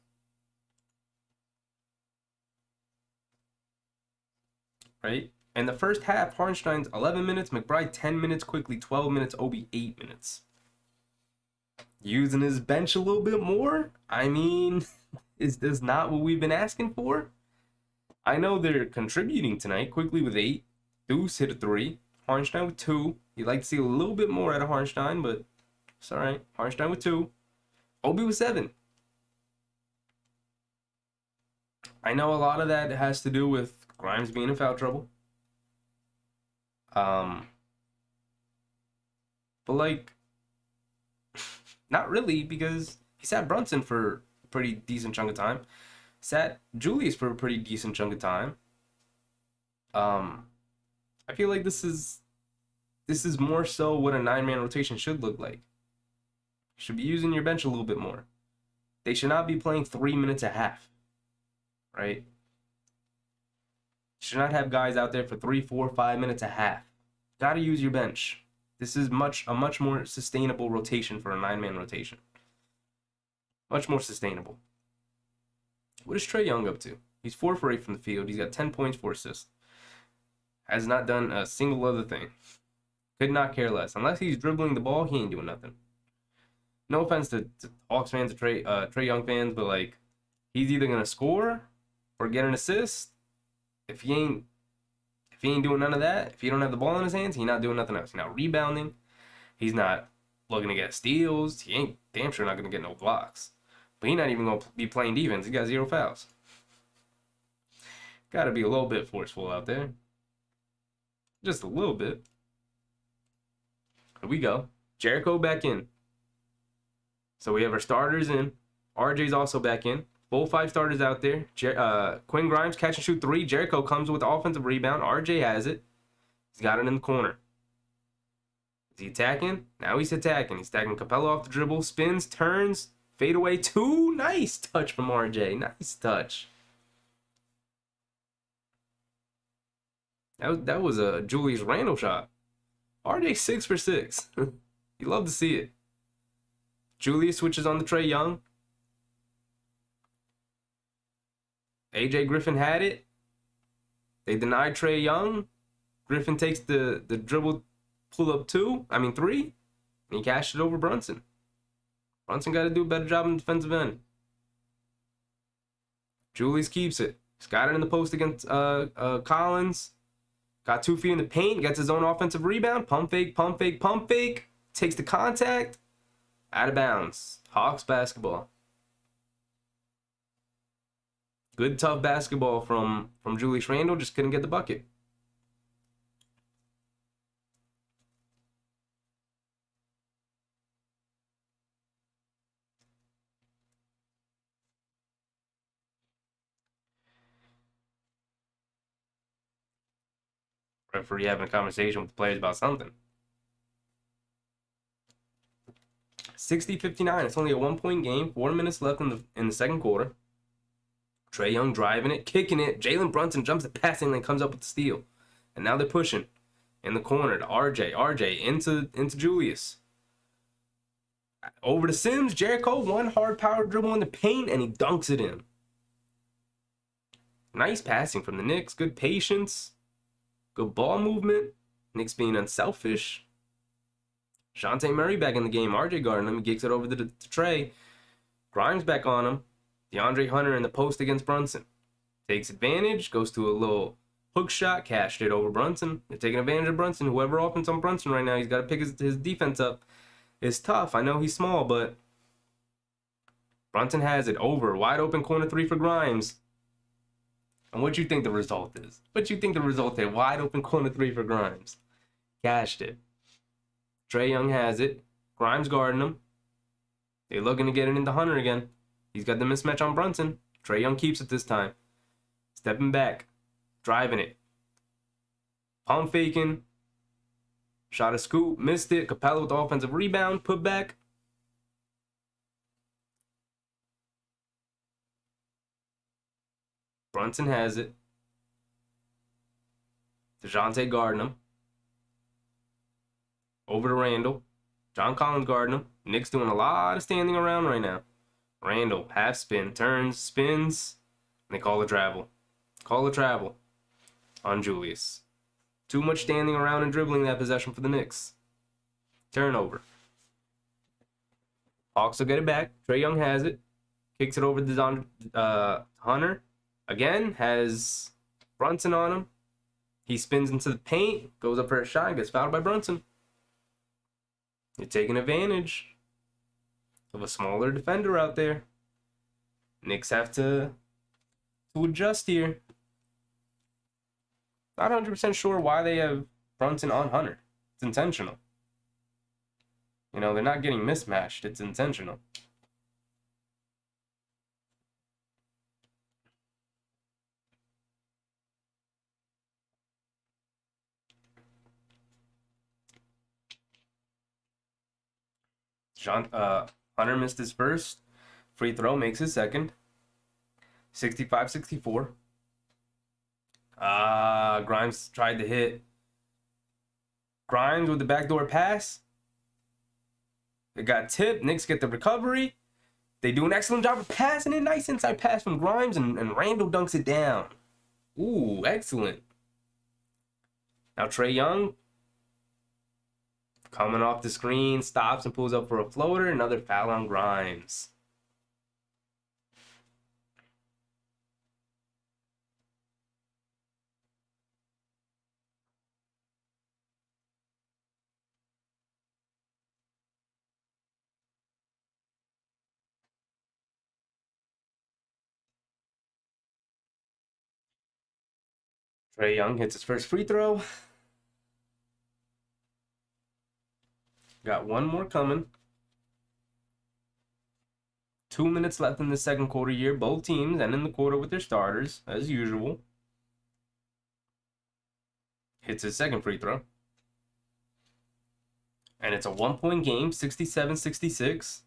Right? In the first half, Hartenstein's 11 minutes, McBride 10 minutes, quickly 12 minutes, Obi 8 minutes. Using his bench a little bit more? I mean, is this not what we've been asking for? I know they're contributing tonight, quickly with 8. Deuce hit a 3. Hartenstein with 2. You'd like to see a little bit more out of Hartenstein, but it's all right. Hartenstein with 2. Obi with 7. I know a lot of that has to do with Grimes being in foul trouble. But like, not really, because he sat Brunson for a pretty decent chunk of time. Sat Julius for a pretty decent chunk of time. I feel like this is more so what a 9-man rotation should look like. You should be using your bench a little bit more. They should not be playing 3 minutes a half. Right? Should not have guys out there for 3, 4, 5 minutes a half. Gotta use your bench. This is a much more sustainable rotation for a 9-man rotation. Much more sustainable. What is Trae Young up to? He's 4 for 8 from the field. He's got 10 points, 4 assists. Has not done a single other thing. Could not care less. Unless he's dribbling the ball, he ain't doing nothing. No offense to Hawks fans or Trae Young fans, but like, he's either gonna score or get an assist. If he he ain't doing none of that, if he don't have the ball in his hands, he's not doing nothing else. He's not rebounding. He's not looking to get steals. He ain't damn sure not going to get no blocks. But he's not even going to be playing defense. He got 0 fouls. Got to be a little bit forceful out there. Just a little bit. Here we go. Jericho back in. So we have our starters in. RJ's also back in. Full 5 starters out there. Quinn Grimes, catch and shoot 3. Jericho comes with the offensive rebound. RJ has it. He's got it in the corner. Is he attacking? Now he's attacking. He's attacking Capella off the dribble. Spins, turns, fade away 2. Nice touch from RJ. Nice touch. That was a Julius Randle shot. RJ 6 for 6. You love to see it. Julius switches on the Trae Young. AJ Griffin had it. They denied Trae Young. Griffin takes the dribble pull up 3, and he cashed it over Brunson. Brunson got to do a better job on the defensive end. Julius keeps it. He's got it in the post against Collins. Got 2 feet in the paint. Gets his own offensive rebound. Pump fake, pump fake, pump fake. Takes the contact. Out of bounds. Hawks basketball. Good tough basketball from Julius Randle. Just couldn't get the bucket. Referee having a conversation with the players about something. 60-59. It's only a 1-point game. 4 minutes left in the second quarter. Trae Young driving it, kicking it. Jalen Brunson jumps the passing lane, comes up with the steal. And now they're pushing in the corner to RJ. RJ into Julius. Over to Sims. Jericho, 1 hard power dribble in the paint, and he dunks it in. Nice passing from the Knicks. Good patience. Good ball movement. Knicks being unselfish. Shantae Murray back in the game. RJ guarding him. He kicks it over to Trae. Grimes back on him. DeAndre Hunter in the post against Brunson. Takes advantage. Goes to a little hook shot. Cashed it over Brunson. They're taking advantage of Brunson. Whoever offense on Brunson right now, he's got to pick his defense up. It's tough. I know he's small, but Brunson has it over. Wide open corner 3 for Grimes. And what you think the result is? What you think the result is? Wide open corner 3 for Grimes. Cashed it. Trae Young has it. Grimes guarding him. They're looking to get it into Hunter again. He's got the mismatch on Brunson. Trae Young keeps it this time. Stepping back. Driving it. Pump faking. Shot a scoop. Missed it. Capella with the offensive rebound. Put back. Brunson has it. DeJounte guarding him. Over to Randle. John Collins guarding him. Knicks doing a lot of standing around right now. Randle, half spin, turns, spins, and they call a travel. Call a travel on Julius. Too much standing around and dribbling that possession for the Knicks. Turnover. Hawks will get it back. Trae Young has it. Kicks it over to Hunter. Again, has Brunson on him. He spins into the paint, goes up for a shot, and gets fouled by Brunson. You're taking advantage of a smaller defender out there. Knicks have to adjust here. Not 100% sure why they have Brunson on Hunter. It's intentional. You know, they're not getting mismatched. It's intentional. Hunter missed his first free throw, makes his second. 65-64. Grimes tried to hit. Grimes with the backdoor pass. It got tipped. Knicks get the recovery. They do an excellent job of passing it. Nice inside pass from Grimes, and Randle dunks it down. Ooh, excellent. Now Trae Young coming off the screen, stops and pulls up for a floater. Another foul on Grimes. Trae Young hits his first free throw. Got one more coming. 2 minutes left in the second quarter here. Both teams ending the quarter with their starters, as usual. Hits his second free throw. And it's a 1-point game, 67-66.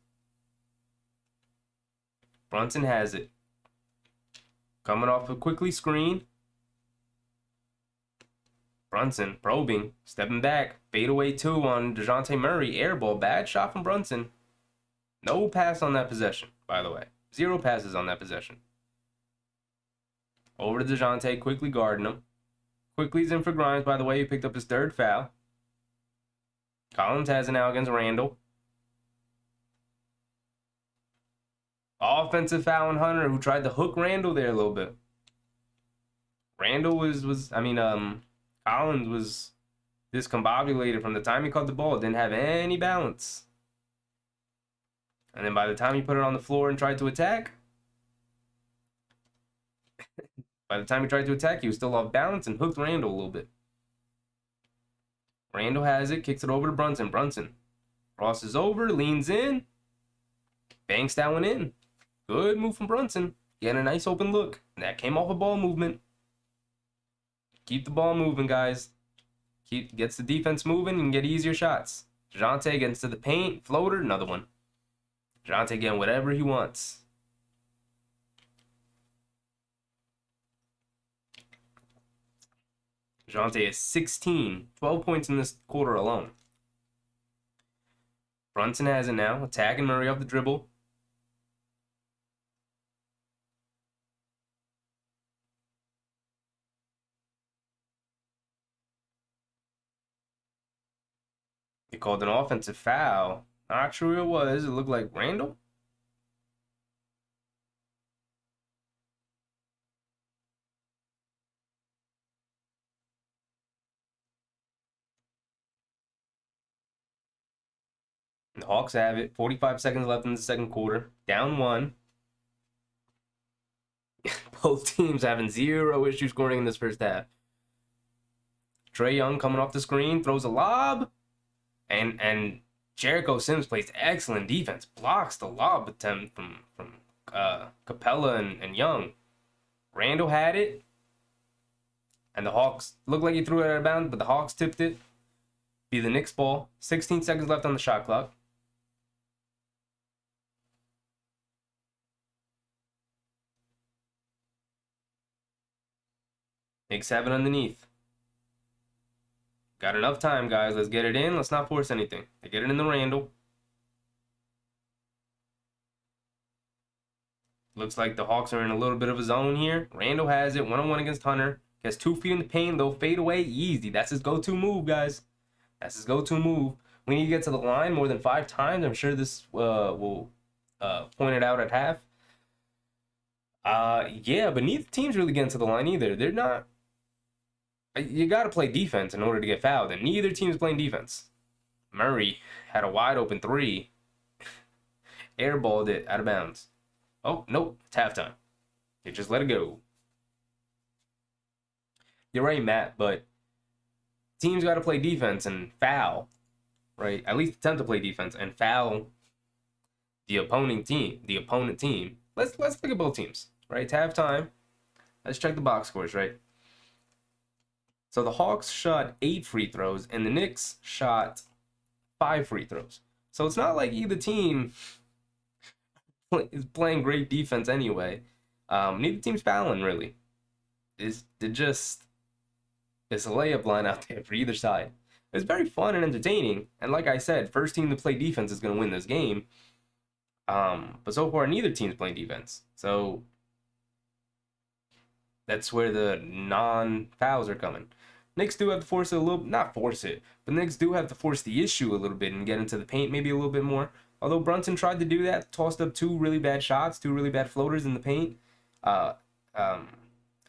Brunson has it. Coming off a quickly screen. Brunson probing, stepping back. Fadeaway 2 on DeJounte Murray. Airball, bad shot from Brunson. No pass on that possession, by the way. 0 passes on that possession. Over to DeJounte, quickly guarding him. Quickly's in for Grimes, by the way. He picked up his 3rd foul. Collins has it now against Randall. Offensive foul on Hunter, who tried to hook Randall there a little bit. Randall Collins was discombobulated from the time he caught the ball. Didn't have any balance. And then by the time he put it on the floor and tried to attack, he was still off balance and hooked Randall a little bit. Randall has it, kicks it over to Brunson. Brunson crosses over, leans in, banks that one in. Good move from Brunson. Getting a nice open look. And that came off a ball movement. Keep the ball moving, guys. Gets the defense moving and get easier shots. DeJounte gets to the paint, floater, another one. DeJounte getting whatever he wants. DeJounte is 16, 12 points in this quarter alone. Brunson has it now, attacking Murray off the dribble. They called an offensive foul. Not sure who it was. It looked like Randall. The Hawks have it. 45 seconds left in the second quarter. Down 1. Both teams having 0 issues scoring in this first half. Trae Young coming off the screen, throws a lob. And Jericho Sims plays excellent defense. Blocks the lob attempt from Capella and Young. Randall had it. And the Hawks looked like he threw it out of bounds, but the Hawks tipped it. Be the Knicks ball. 16 seconds left on the shot clock. Knicks have it underneath. Got enough time, guys. Let's get it in. Let's not force anything. They get it in the Randall. Looks like the Hawks are in a little bit of a zone here. Randall has it. 1-on-1 against Hunter. Gets 2 feet in the paint. They'll fade away. Easy. That's his go-to move, guys. That's his go-to move. We need to get to the line more than 5 times. I'm sure this will point it out at half. Yeah, but neither team's really getting to the line either. They're not. You got to play defense in order to get fouled, and neither team's playing defense. Murray had a wide open 3. Airballed it out of bounds. Oh, nope. It's halftime. They just let it go. You're right, Matt, but teams got to play defense and foul, right? At least attempt to play defense and foul the opponent team. Let's look at both teams, right? It's halftime. Let's check the box scores, right? So the Hawks shot 8 free throws, and the Knicks shot 5 free throws. So it's not like either team is playing great defense anyway. Neither team's fouling, really. It's a layup line out there for either side. It's very fun and entertaining. And like I said, first team to play defense is going to win this game. But so far, neither team's playing defense. So that's where the non-fouls are coming. Knicks do have to force it a little, not force it, but Knicks do have to force the issue a little bit and get into the paint maybe a little bit more. Although Brunson tried to do that, tossed up 2 really bad shots, 2 really bad floaters in the paint, and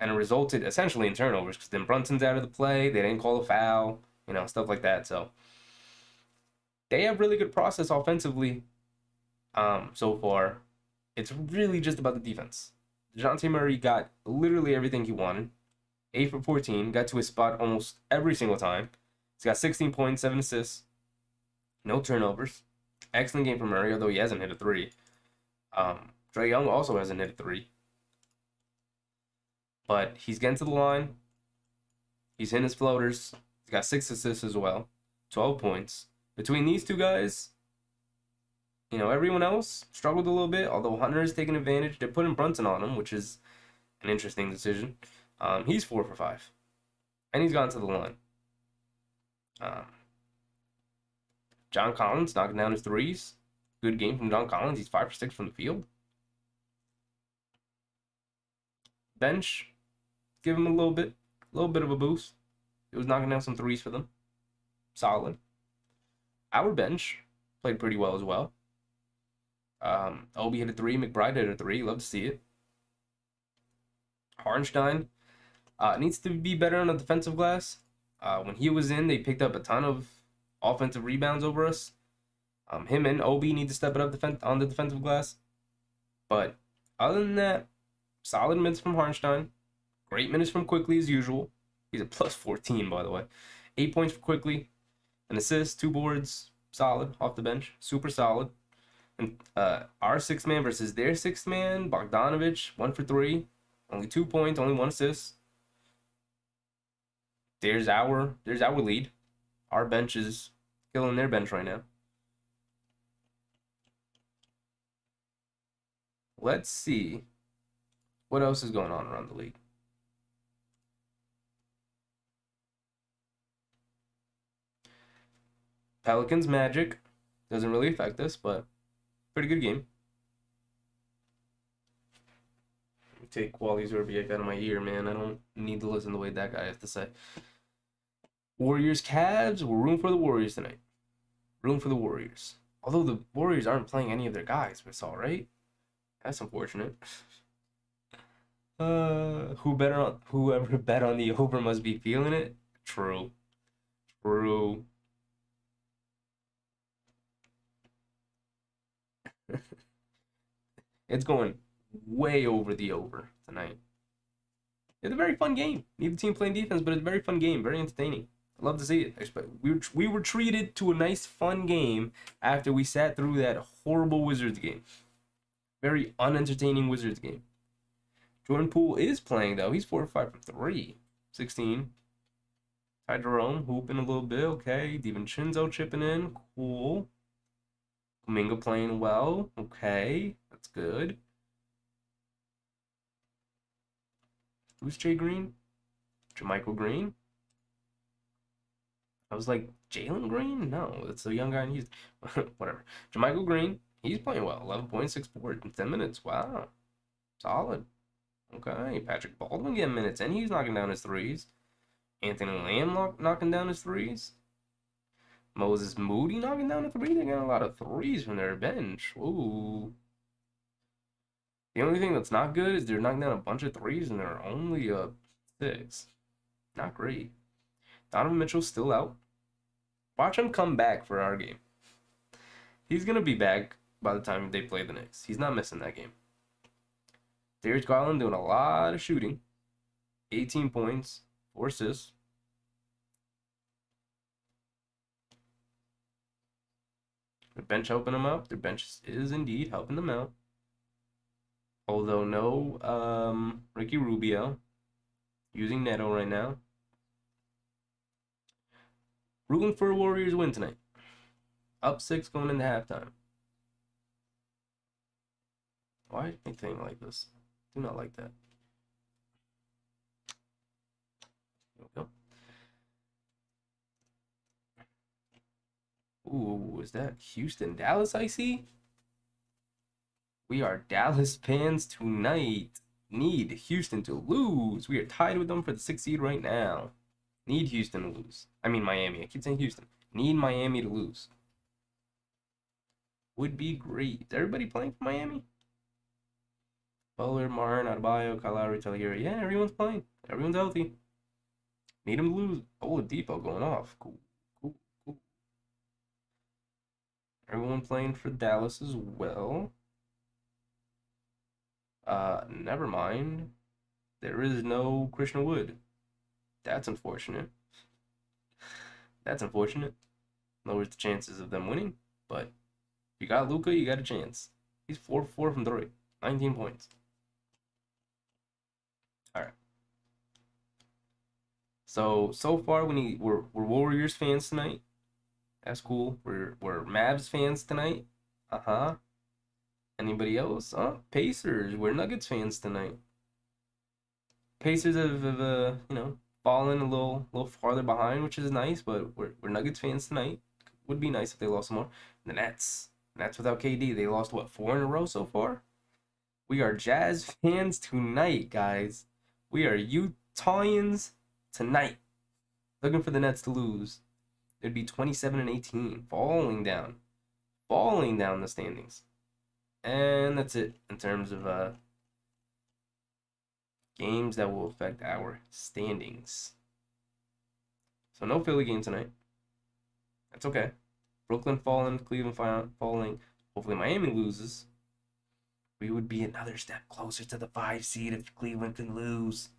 it resulted essentially in turnovers because then Brunson's out of the play, they didn't call a foul, stuff like that. So they have really good process offensively so far. It's really just about the defense. DeJounte Murray got literally everything he wanted. 8 for 14. Got to his spot almost every single time. He's got 16 points, 7 assists, no turnovers. Excellent game from Murray, although he hasn't hit a three. Trae Young also hasn't hit a three. But he's getting to the line. He's hitting his floaters. He's got 6 assists as well. 12 points. Between these two guys, everyone else struggled a little bit, although Hunter is taking advantage. They're putting Brunson on him, which is an interesting decision. He's 4 for 5. And he's gone to the line. John Collins knocking down his threes. Good game from John Collins. He's 5 for 6 from the field. Bench, give him a little bit of a boost. He was knocking down some threes for them. Solid. Our bench played pretty well as well. Obi hit a three. McBride hit a three. Love to see it. Hartenstein needs to be better on the defensive glass. When he was in, they picked up a ton of offensive rebounds over us. Him and Obi need to step it up on the defensive glass. But other than that, solid minutes from Hartenstein. Great minutes from Quickly as usual. He's a plus 14, by the way. 8 points for Quickly. An assist, 2 boards. Solid off the bench. Super solid. And our sixth man versus their sixth man, Bogdanovich, 1 for 3. Only 2 points, only 1 assist. There's our lead. Our bench is killing their bench right now. Let's see what else is going on around the league. Pelicans Magic doesn't really affect us, but pretty good game. Let me take Wally Zerbiak out of my ear, man. I don't need to listen to the way that guy has to say. Warriors Cavs. We're rooting for the Warriors tonight. Room for the Warriors. Although the Warriors aren't playing any of their guys, we saw, right? That's unfortunate. Whoever bet on the over must be feeling it. True. It's going way over the over tonight. It's a very fun game. Neither team playing defense, but it's a very fun game. Very entertaining. I love to see it. We were treated to a nice, fun game after we sat through that horrible Wizards game. Very unentertaining Wizards game. Jordan Poole is playing, though. He's 4 for 5 from 3. 16. Ty Jerome hooping a little bit. Okay. DiVincenzo chipping in. Cool. Kuminga playing well. Okay. That's good. Who's Jay Green? Jermichael Green? I was like, Jalen Green? No, it's a young guy and he's whatever. Jermichael Green, he's playing well. 11.6 boards in 10 minutes. Wow. Solid. Okay. Patrick Baldwin getting minutes and he's knocking down his threes. Anthony Lamb knocking down his threes. Moses Moody knocking down a three. They're getting a lot of threes from their bench. Ooh. The only thing that's not good is they're knocking down a bunch of threes and they're only up 6. Not great. Donovan Mitchell's still out. Watch him come back for our game. He's going to be back by the time they play the Knicks. He's not missing that game. Darius Garland doing a lot of shooting. 18 points, 4 assists. The bench helping them out. Their bench is indeed helping them out. Although no Ricky Rubio. Using Neto right now. Rooting for a Warriors win tonight. Up 6 going into halftime. Why is my thing like this? Do not like that. There we go. Ooh, is that Houston Dallas I see? We are Dallas fans tonight. Need Houston to lose. We are tied with them for the 6th seed right now. Need Houston to lose. I mean Miami. I keep saying Houston. Need Miami to lose. Would be great. Is everybody playing for Miami? Butler, Martin, Adebayo, Kyle Lowry, Taglieri. Yeah, everyone's playing. Everyone's healthy. Need them to lose. Oladipo going off. Cool. Everyone playing for Dallas as well. Never mind. There is no Christian Wood. That's unfortunate. That's unfortunate. Lowers the chances of them winning. But if you got Luka, you got a chance. He's 4-4 from 3. 19 points. All right. So far we're Warriors fans tonight. That's cool. We're Mavs fans tonight. Uh-huh. Anybody else? Pacers. We're Nuggets fans tonight. Pacers have fallen a little farther behind, which is nice, but we're Nuggets fans tonight. Would be nice if they lost some more. The Nets. Nets without KD. They lost what, 4 in a row so far? We are Jazz fans tonight, guys. We are Utahians tonight. Looking for the Nets to lose. It'd be 27-18. Falling down the standings. And that's it in terms of games that will affect our standings. So no Philly game tonight. That's okay. Brooklyn falling, Cleveland falling. Hopefully Miami loses. We would be another step closer to the 5 seed if Cleveland can lose.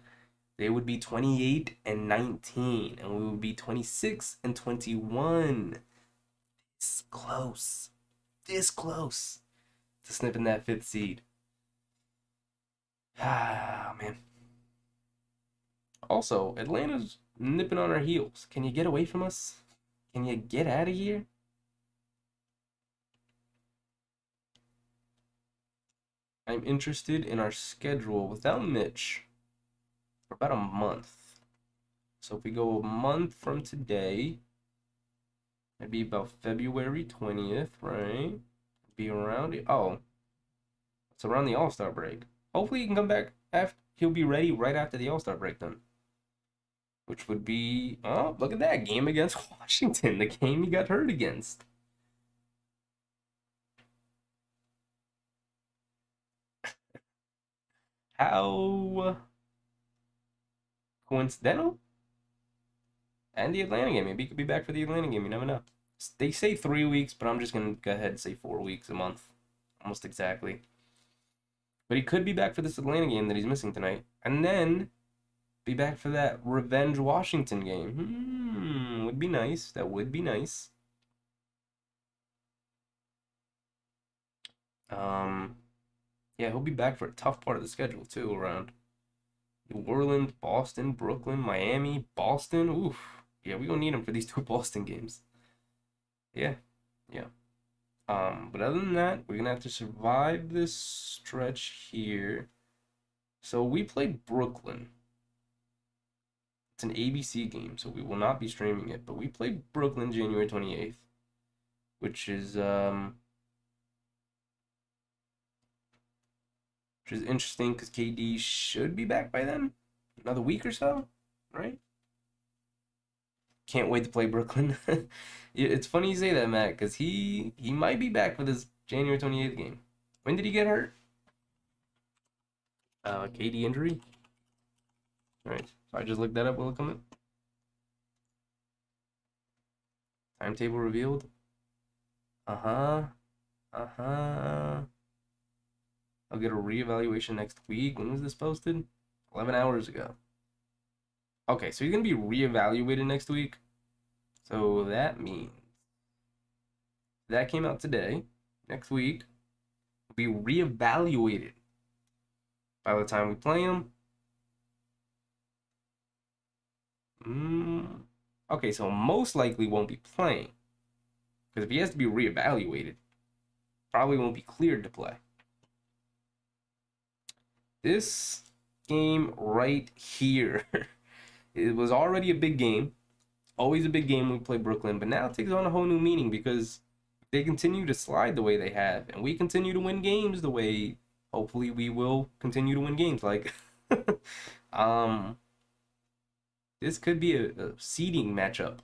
They would be 28-19, and we would be 26-21. This close to snipping that 5th seed. Ah, man. Also, Atlanta's nipping on our heels. Can you get away from us? Can you get out of here? I'm interested in our schedule without Mitch for about a month. So if we go a month from today, it'd be about February 20th, right? It'd be around it. Oh, it's around the All-Star break. Hopefully he can come back after. He'll be ready right after the All-Star break then. Which would be, oh, look at that game against Washington, the game he got hurt against. How coincidental? And the Atlanta game. Maybe he could be back for the Atlanta game. You never know. They say 3 weeks, but I'm just going to go ahead and say 4 weeks, a month. Almost exactly. But he could be back for this Atlanta game that he's missing tonight. And then be back for that revenge Washington game. Would be nice. That would be nice. Yeah, he'll be back for a tough part of the schedule too, around New Orleans, Boston, Brooklyn, Miami, Boston. Oof. Yeah, we gonna need him for these 2 Boston games. Yeah, yeah. But other than that, we're gonna have to survive this stretch here. So we played Brooklyn. It's an ABC game, so we will not be streaming it. But we played Brooklyn January 28th, which is interesting because KD should be back by then, another week or so, right? Can't wait to play Brooklyn. It's funny you say that, Matt, because he might be back for this January 28th game. When did he get hurt? KD injury. All right, so I just looked that up. Will it come in? Timetable revealed. Uh-huh. I'll get a reevaluation next week. When was this posted? 11 hours ago. Okay, so he's going to be reevaluated next week. So that means that came out today. Next week, will be reevaluated by the time we play him. Okay, so most likely won't be playing. Because if he has to be reevaluated, probably won't be cleared to play. This game right here, it was already a big game. Always a big game when we play Brooklyn, but now it takes on a whole new meaning because they continue to slide the way they have, and we continue to win games the way hopefully we will continue to win games. Like, this could be a seeding matchup,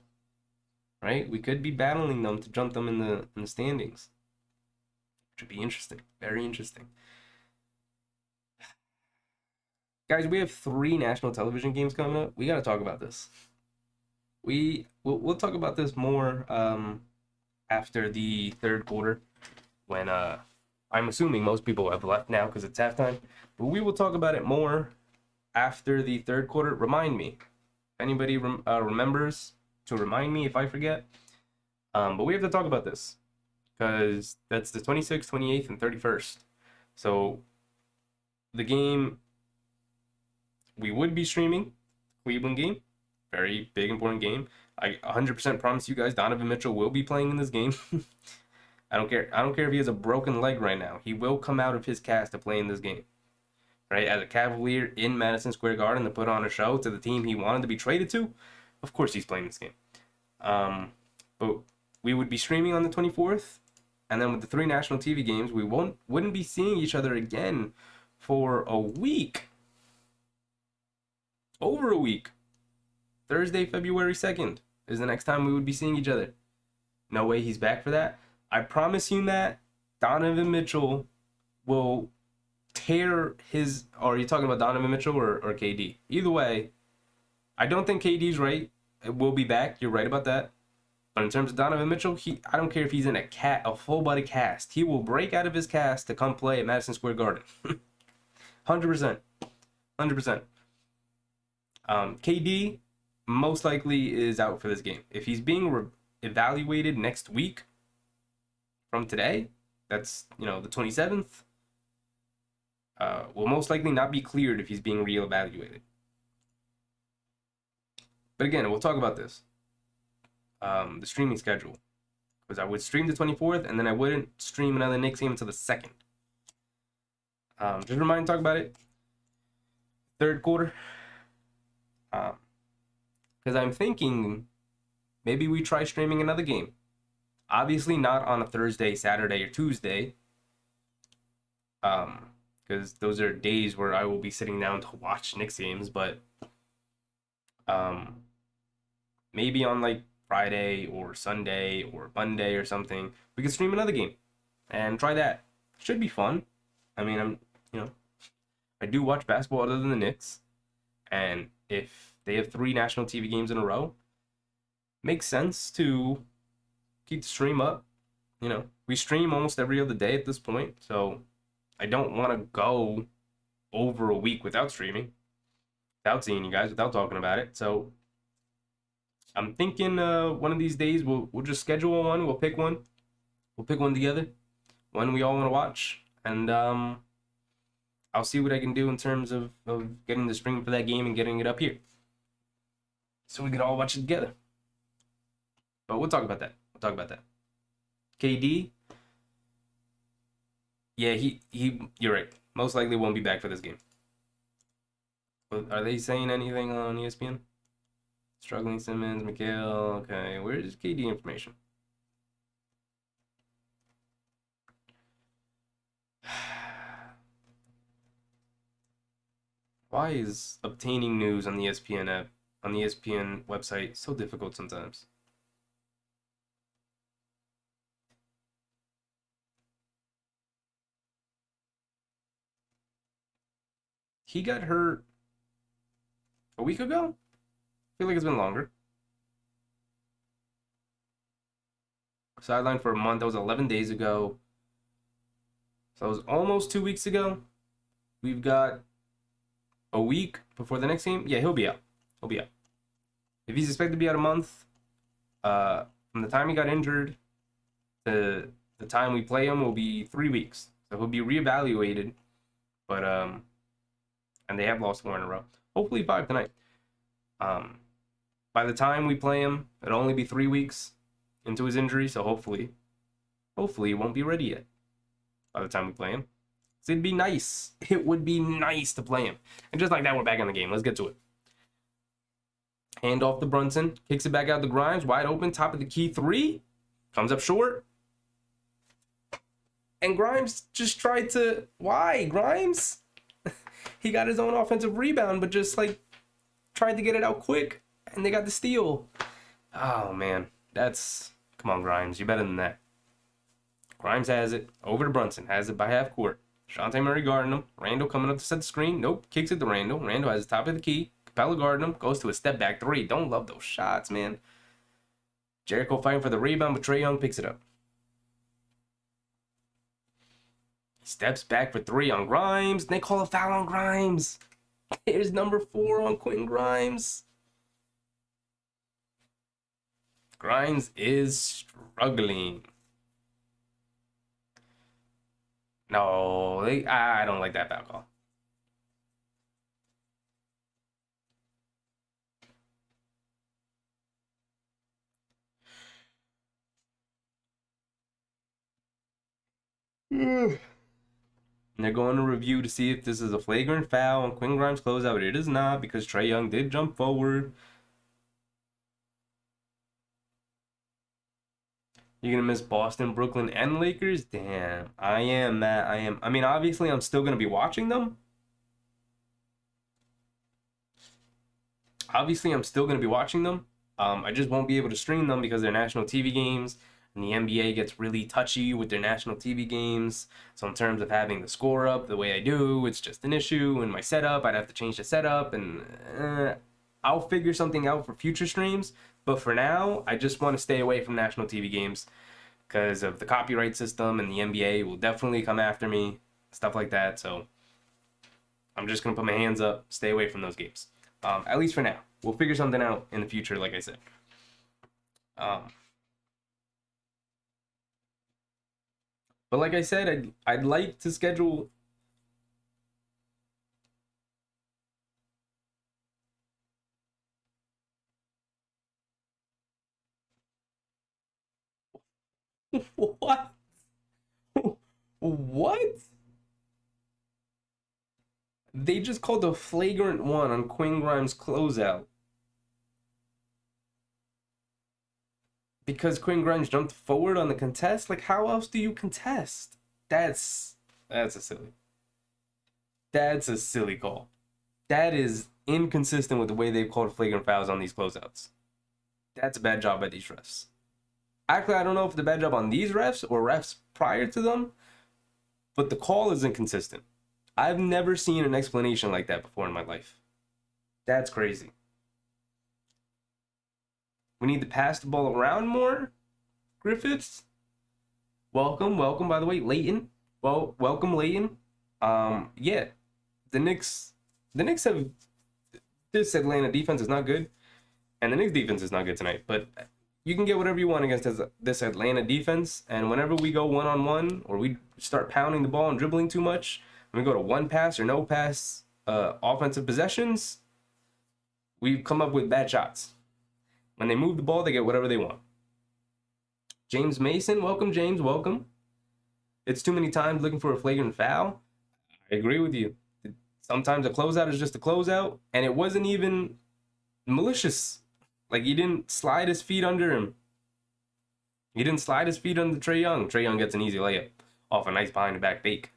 right? We could be battling them to jump them in the standings, which would be interesting, very interesting. Guys, we have 3 national television games coming up. We got to talk about this. We'll talk about this more after the 3rd quarter, when I'm assuming most people have left now because it's halftime. But we will talk about it more after the 3rd quarter. Remind me, Anybody remembers to remind me if I forget. But we have to talk about this because that's the 26th, 28th, and 31st. So the game we would be streaming, Cleveland game, very big important game. I 100% promise you guys, Donovan Mitchell will be playing in this game. I don't care. I don't care if he has a broken leg right now. He will come out of his cast to play in this game. Right? As a Cavalier in Madison Square Garden to put on a show to the team he wanted to be traded to, of course he's playing this game. But we would be streaming on the 24th, and then with the 3 national TV games, we wouldn't be seeing each other again for a week. Over a week. Thursday, February 2nd is the next time we would be seeing each other. No way he's back for that. I promise you that Donovan Mitchell will tear his... Or are you talking about Donovan Mitchell or KD? Either way, I don't think KD's right. It will be back. You're right about that. But in terms of Donovan Mitchell, I don't care if he's in a full body cast. He will break out of his cast to come play at Madison Square Garden. 100%. 100%. KD most likely is out for this game. If he's being evaluated next week from today, that's, the 27th, will most likely not be cleared if he's being reevaluated. But again, we'll talk about this. The streaming schedule. Because I would stream the 24th, and then I wouldn't stream another Knicks game until the 2nd. Just remind, talk about it. Third quarter. Because I'm thinking maybe we try streaming another game. Obviously not on a Thursday, Saturday, or Tuesday. Because those are days where I will be sitting down to watch Knicks games. But maybe on like Friday or Sunday or Monday or something, we could stream another game and try that. Should be fun. I mean, I do watch basketball other than the Knicks. And if they have 3 national TV games in a row, makes sense to keep the stream up. We stream almost every other day at this point, so I don't want to go over a week without streaming, without seeing you guys, without talking about it. So I'm thinking one of these days we'll just schedule one. We'll pick one. We'll pick one together, one we all want to watch, and I'll see what I can do in terms of getting the stream for that game and getting it up here, so we can all watch it together. But we'll talk about that. KD, yeah, he you're right. Most likely won't be back for this game. But are they saying anything on ESPN? Struggling Simmons, Mikhail. Okay, where's KD information? Why is obtaining news on the ESPN app, on the ESPN website, so difficult sometimes? He got hurt a week ago? I feel like it's been longer. Sidelined for a month. That was 11 days ago. So it was almost 2 weeks ago. We've got a week before the next game. Yeah, he'll be out. If he's expected to be out a month, from the time he got injured to the time we play him will be 3 weeks. So he'll be reevaluated. But and they have lost 4 in a row. Hopefully 5 tonight. By the time we play him, it'll only be 3 weeks into his injury, so hopefully he won't be ready yet by the time we play him. So it'd be nice. It would be nice to play him. And just like that, we're back in the game. Let's get to it. Hand off to Brunson. Kicks it back out to Grimes. Wide open. Top of the key 3. Comes up short. And Grimes just tried to... Why, Grimes? He got his own offensive rebound, but just, tried to get it out quick. And they got the steal. Oh, man. Come on, Grimes. You're better than that. Grimes has it. Over to Brunson. Has it by half court. Shantae Murray guarding him. Randall coming up to set the screen. Nope. Kicks it to Randall. Randall has the top of the key. Capella guarding him. Goes to a step back 3. Don't love those shots, man. Jericho fighting for the rebound, but Trae Young picks it up. He steps back for 3 on Grimes. They call a foul on Grimes. Here's number 4 on Quentin Grimes. Grimes is struggling. No, I don't like that foul call. And they're going to review to see if this is a flagrant foul on Quinn Grimes' closeout. It is not, because Trae Young did jump forward. You're going to miss Boston, Brooklyn, and Lakers? Damn. I am, Matt. I am. I mean, obviously, I'm still going to be watching them. I just won't be able to stream them because they're national TV games. And the NBA gets really touchy with their national TV games. So in terms of having the score up the way I do, it's just an issue. And my setup, I'd have to change the setup. And I'll figure something out for future streams. But for now, I just want to stay away from national TV games because of the copyright system, and the NBA will definitely come after me, stuff like that. So I'm just going to put my hands up, stay away from those games. At least for now. We'll figure something out in the future, like I said. But like I said, I'd like to schedule. What? What? They just called a flagrant one on Quinn Grimes' closeout because Quinn Grimes jumped forward on the contest. Like, how else do you contest? That's a silly. That's a silly call. That is inconsistent with the way they've called flagrant fouls on these closeouts. That's a bad job by these refs. Actually, I don't know if it's a bad job on these refs or refs prior to them, but the call is inconsistent. I've never seen an explanation like that before in my life. That's crazy. We need to pass the ball around more. Griffiths, welcome, by the way, Leighton. Well, welcome, Leighton. Yeah, the Knicks have, this Atlanta defense is not good, and the Knicks defense is not good tonight. But you can get whatever you want against this Atlanta defense, and whenever we go one-on-one or we start pounding the ball and dribbling too much, when we go to one pass or no pass offensive possessions, we come up with bad shots. When they move the ball, they get whatever they want. James Mason, welcome, James, welcome. It's too many times looking for a flagrant foul. I agree with you. Sometimes a closeout is just a closeout, and it wasn't even malicious. Like, he didn't slide his feet under him. He didn't slide his feet under Trae Young. Trae Young gets an easy layup off a nice behind-the-back fake.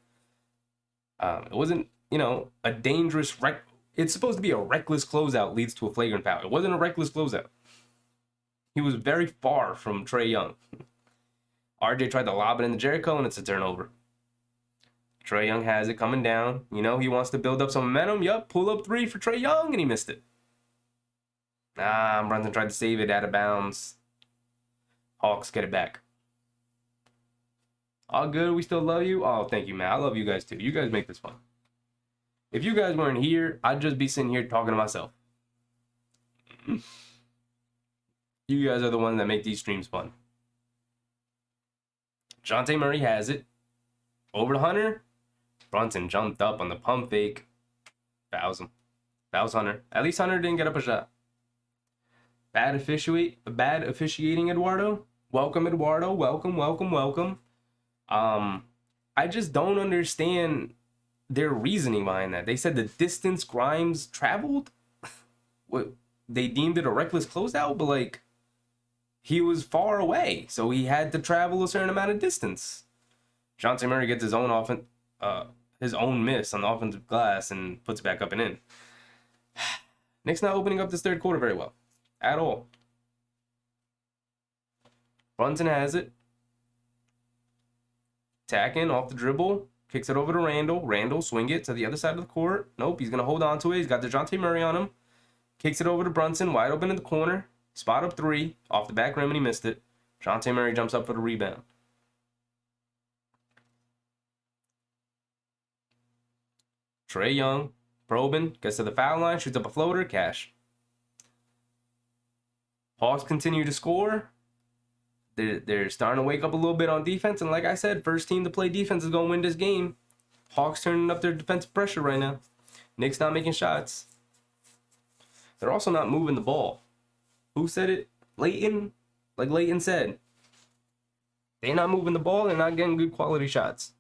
It wasn't, a dangerous... It's supposed to be a reckless closeout leads to a flagrant foul. It wasn't a reckless closeout. He was very far from Trae Young. RJ tried to lob it into Jericho, and it's a turnover. Trae Young has it coming down. He wants to build up some momentum. Yup, pull up three for Trae Young, and he missed it. Brunson tried to save it out of bounds. Hawks get it back. All good. We still love you. Oh, thank you, man. I love you guys, too. You guys make this fun. If you guys weren't here, I'd just be sitting here talking to myself. You guys are the ones that make these streams fun. Dejounte Murray has it. Over to Hunter. Brunson jumped up on the pump fake. Fouls him. Fouls Hunter. At least Hunter didn't get up a shot. Bad officiating, Eduardo. Welcome, Eduardo. Welcome. I just don't understand their reasoning behind that. They said the distance Grimes traveled. What, they deemed it a reckless closeout, but like, he was far away, so he had to travel a certain amount of distance. Dejounte Murray gets his own miss on the offensive glass and puts it back up and in. Knicks not opening up this third quarter very well at all. Brunson has it. Attacking off the dribble. Kicks it over to Randall. Randall swing it to the other side of the court. Nope, he's going to hold on to it. He's got Dejounte Murray on him. Kicks it over to Brunson. Wide open in the corner. Spot up three. Off the back rim, and he missed it. Dejounte Murray jumps up for the rebound. Trae Young. Probing. Gets to the foul line. Shoots up a floater. Cash. Hawks continue to score. they're starting to wake up a little bit on defense. And like I said, first team to play defense is gonna win this game. Hawks turning up their defensive pressure right now. Knicks not making shots. They're also not moving the ball. Who said it? Leighton? Like Leighton said. They're not moving the ball. They're not getting good quality shots.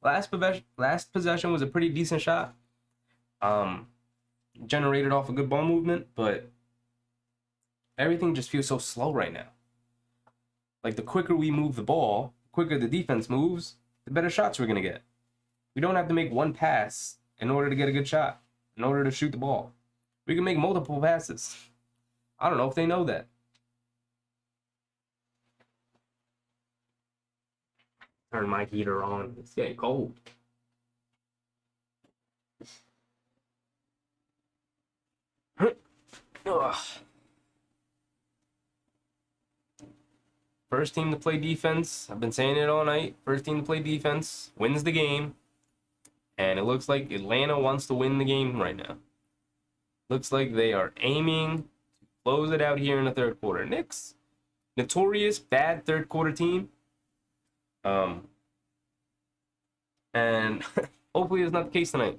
Last possession was a pretty decent shot. Generated off a good ball movement, but everything just feels so slow right now. Like, the quicker we move the ball, the quicker the defense moves, the better shots we're going to get. We don't have to make one pass in order to get a good shot, in order to shoot the ball. We can make multiple passes. I don't know if they know that. Turn my heater on. It's getting cold. Ugh. First team to play defense. I've been saying it all night. First team to play defense wins the game. And it looks like Atlanta wants to win the game right now. Looks like they are aiming to close it out here in the third quarter. Knicks, notorious bad third quarter team. And hopefully it's not the case tonight.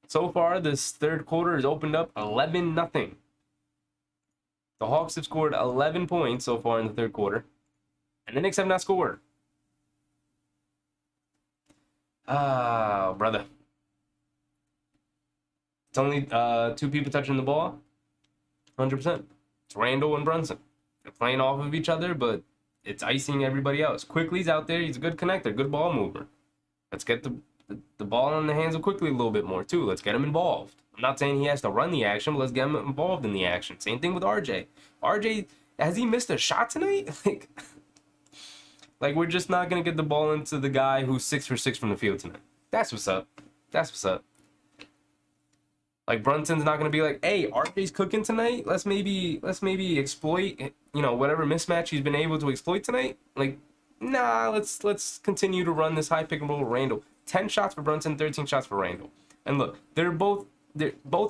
So far, this third quarter has opened up 11-0. The Hawks have scored 11 points so far in the third quarter. And the Knicks have not scored. Ah, brother. It's only two people touching the ball. 100%. It's Randall and Brunson. They're playing off of each other, but it's icing everybody else. Quickly's out there. He's a good connector, good ball mover. Let's get the ball in the hands of Quickly a little bit more, too. Let's get him involved. I'm not saying he has to run the action, but let's get him involved in the action. Same thing with RJ. RJ, has he missed a shot tonight? Like we're just not going to get the ball into the guy who's 6 for 6 from the field tonight. That's what's up. That's what's up. Like Brunson's not going to be like, hey, RJ's cooking tonight. Let's maybe exploit, whatever mismatch he's been able to exploit tonight. Like, nah, let's continue to run this high pick and roll with Randall. 10 shots for Brunson, 13 shots for Randall. And look, both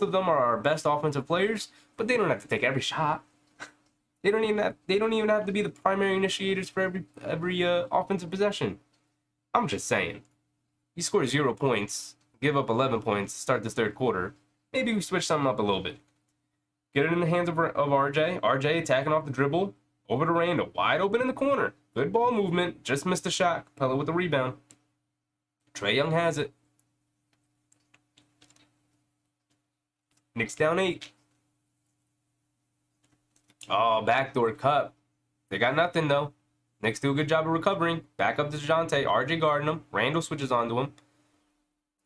of them are our best offensive players, but they don't have to take every shot. They don't even have to be the primary initiators for every offensive possession. I'm just saying. You score 0 points, give up 11 points, start this third quarter. Maybe we switch something up a little bit. Get it in the hands of RJ. RJ attacking off the dribble. Over to Randall. Wide open in the corner. Good ball movement. Just missed the shot. Capella with the rebound. Trae Young has it. Knicks down 8. Oh, backdoor cut. They got nothing, though. Knicks do a good job of recovering. Back up to DeJounte. RJ guarding him. Randall switches onto him.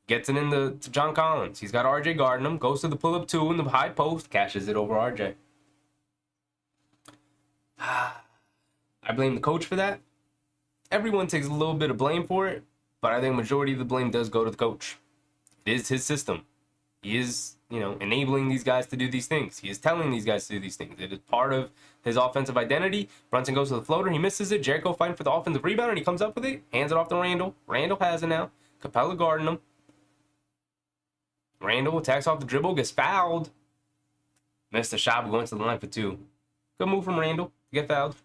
Gets it to John Collins. He's got RJ guarding him. Goes to the pull-up 2 in the high post. Cashes it over RJ. I blame the coach for that. Everyone takes a little bit of blame for it, but I think majority of the blame does go to the coach. It is his system. He is, enabling these guys to do these things. He is telling these guys to do these things. It is part of his offensive identity. Brunson goes to the floater. He misses it. Jericho fighting for the offensive rebound, and he comes up with it. Hands it off to Randall. Randall has it now. Capella guarding him. Randall attacks off the dribble, gets fouled. Missed the shot, but going to the line for 2. Good move from Randall to get fouled.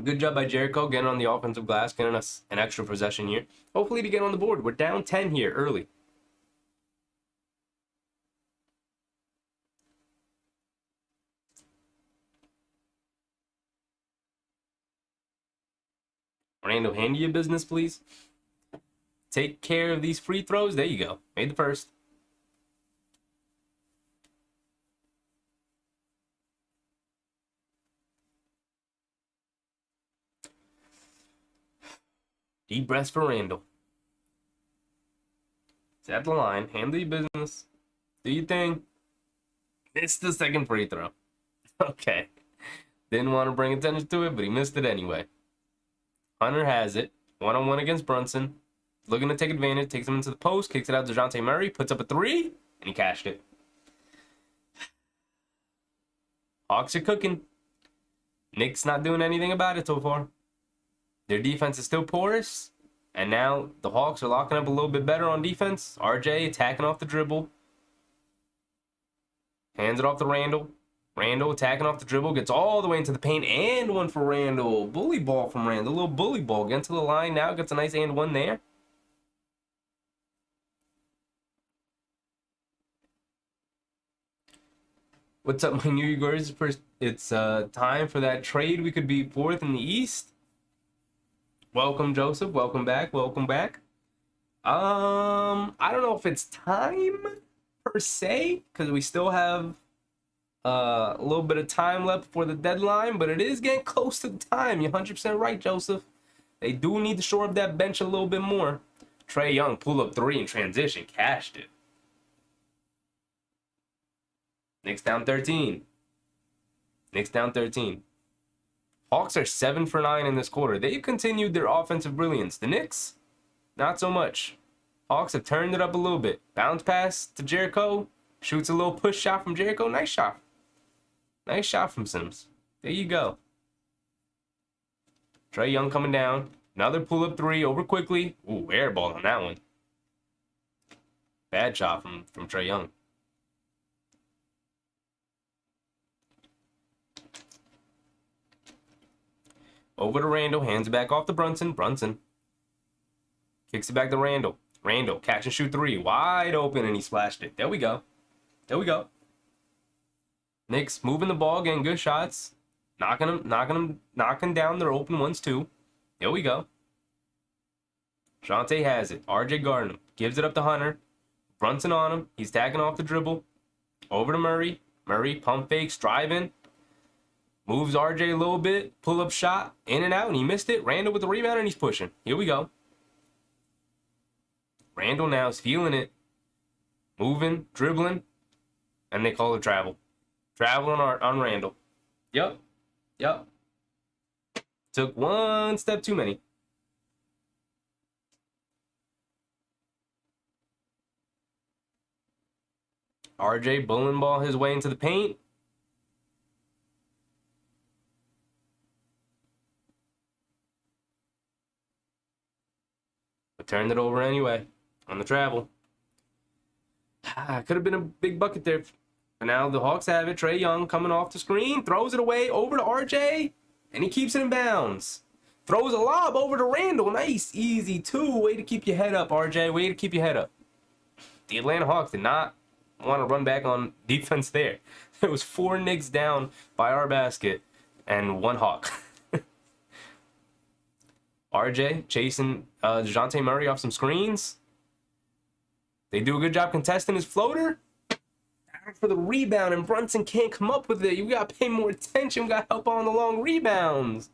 Good job by Jericho getting on the offensive glass, getting us an extra possession here. Hopefully to get on the board. We're down 10 here early. Randall, hand you your business, please. Take care of these free throws. There you go. Made the first. Deep breaths for Randall. It's at the line. Handle your business. Do your thing. Missed the second free throw. Okay. Didn't want to bring attention to it, but he missed it anyway. Hunter has it. One-on-one against Brunson. Looking to take advantage. Takes him into the post. Kicks it out to DeJounte Murray. Puts up a 3. And he cashed it. Hawks are cooking. Knicks not doing anything about it so far. Their defense is still porous, and now the Hawks are locking up a little bit better on defense. RJ attacking off the dribble. Hands it off to Randall. Randall attacking off the dribble. Gets all the way into the paint. And one for Randall. Bully ball from Randall. A little bully ball. Gets to the line now. Gets a nice and one there. What's up, my New Yorkers? First, it's time for that trade. We could be fourth in the East. Welcome, Joseph. Welcome back. Welcome back. I don't know if it's time per se, because we still have a little bit of time left before the deadline, but it is getting close to the time. You're 100% right, Joseph. They do need to shore up that bench a little bit more. Trae Young, pull up three in transition, cashed it. Knicks down 13. Knicks down 13. Hawks are 7 for 9 in this quarter. They've continued their offensive brilliance. The Knicks, not so much. Hawks have turned it up a little bit. Bounce pass to Jericho. Shoots a little push shot from Jericho. Nice shot. Nice shot from Sims. There you go. Trae Young coming down. Another pull-up three over quickly. Ooh, airball on that one. Bad shot from Trae Young. Over to Randall. Hands it back off to Brunson. Brunson. Kicks it back to Randall. Randall, catch and shoot three. Wide open, and he splashed it. There we go. There we go. Knicks moving the ball, getting good shots. Knocking down their open ones, too. There we go. Shantae has it. RJ guarding him. Gives it up to Hunter. Brunson on him. He's tagging off the dribble. Over to Murray. Murray, pump fakes, driving. Moves RJ a little bit. Pull-up shot. In and out, and he missed it. Randall with the rebound, and he's pushing. Here we go. Randall now is feeling it. Moving, dribbling. And they call it travel. Travel on Randall. Yup. Took one step too many. RJ bowling ball his way into the paint. But turned it over anyway on the travel. Could have been a big bucket there. But now the Hawks have it. Trae Young coming off the screen. Throws it away over to RJ. And he keeps it in bounds. Throws a lob over to Randall. Nice, easy two. Way to keep your head up, RJ. Way to keep your head up. The Atlanta Hawks did not want to run back on defense there. There was 4 Knicks down by our basket and 1 Hawk. RJ chasing DeJounte Murray off some screens. They do a good job contesting his floater. For the rebound, and Brunson can't come up with it. You got to pay more attention. We got help on the long rebounds.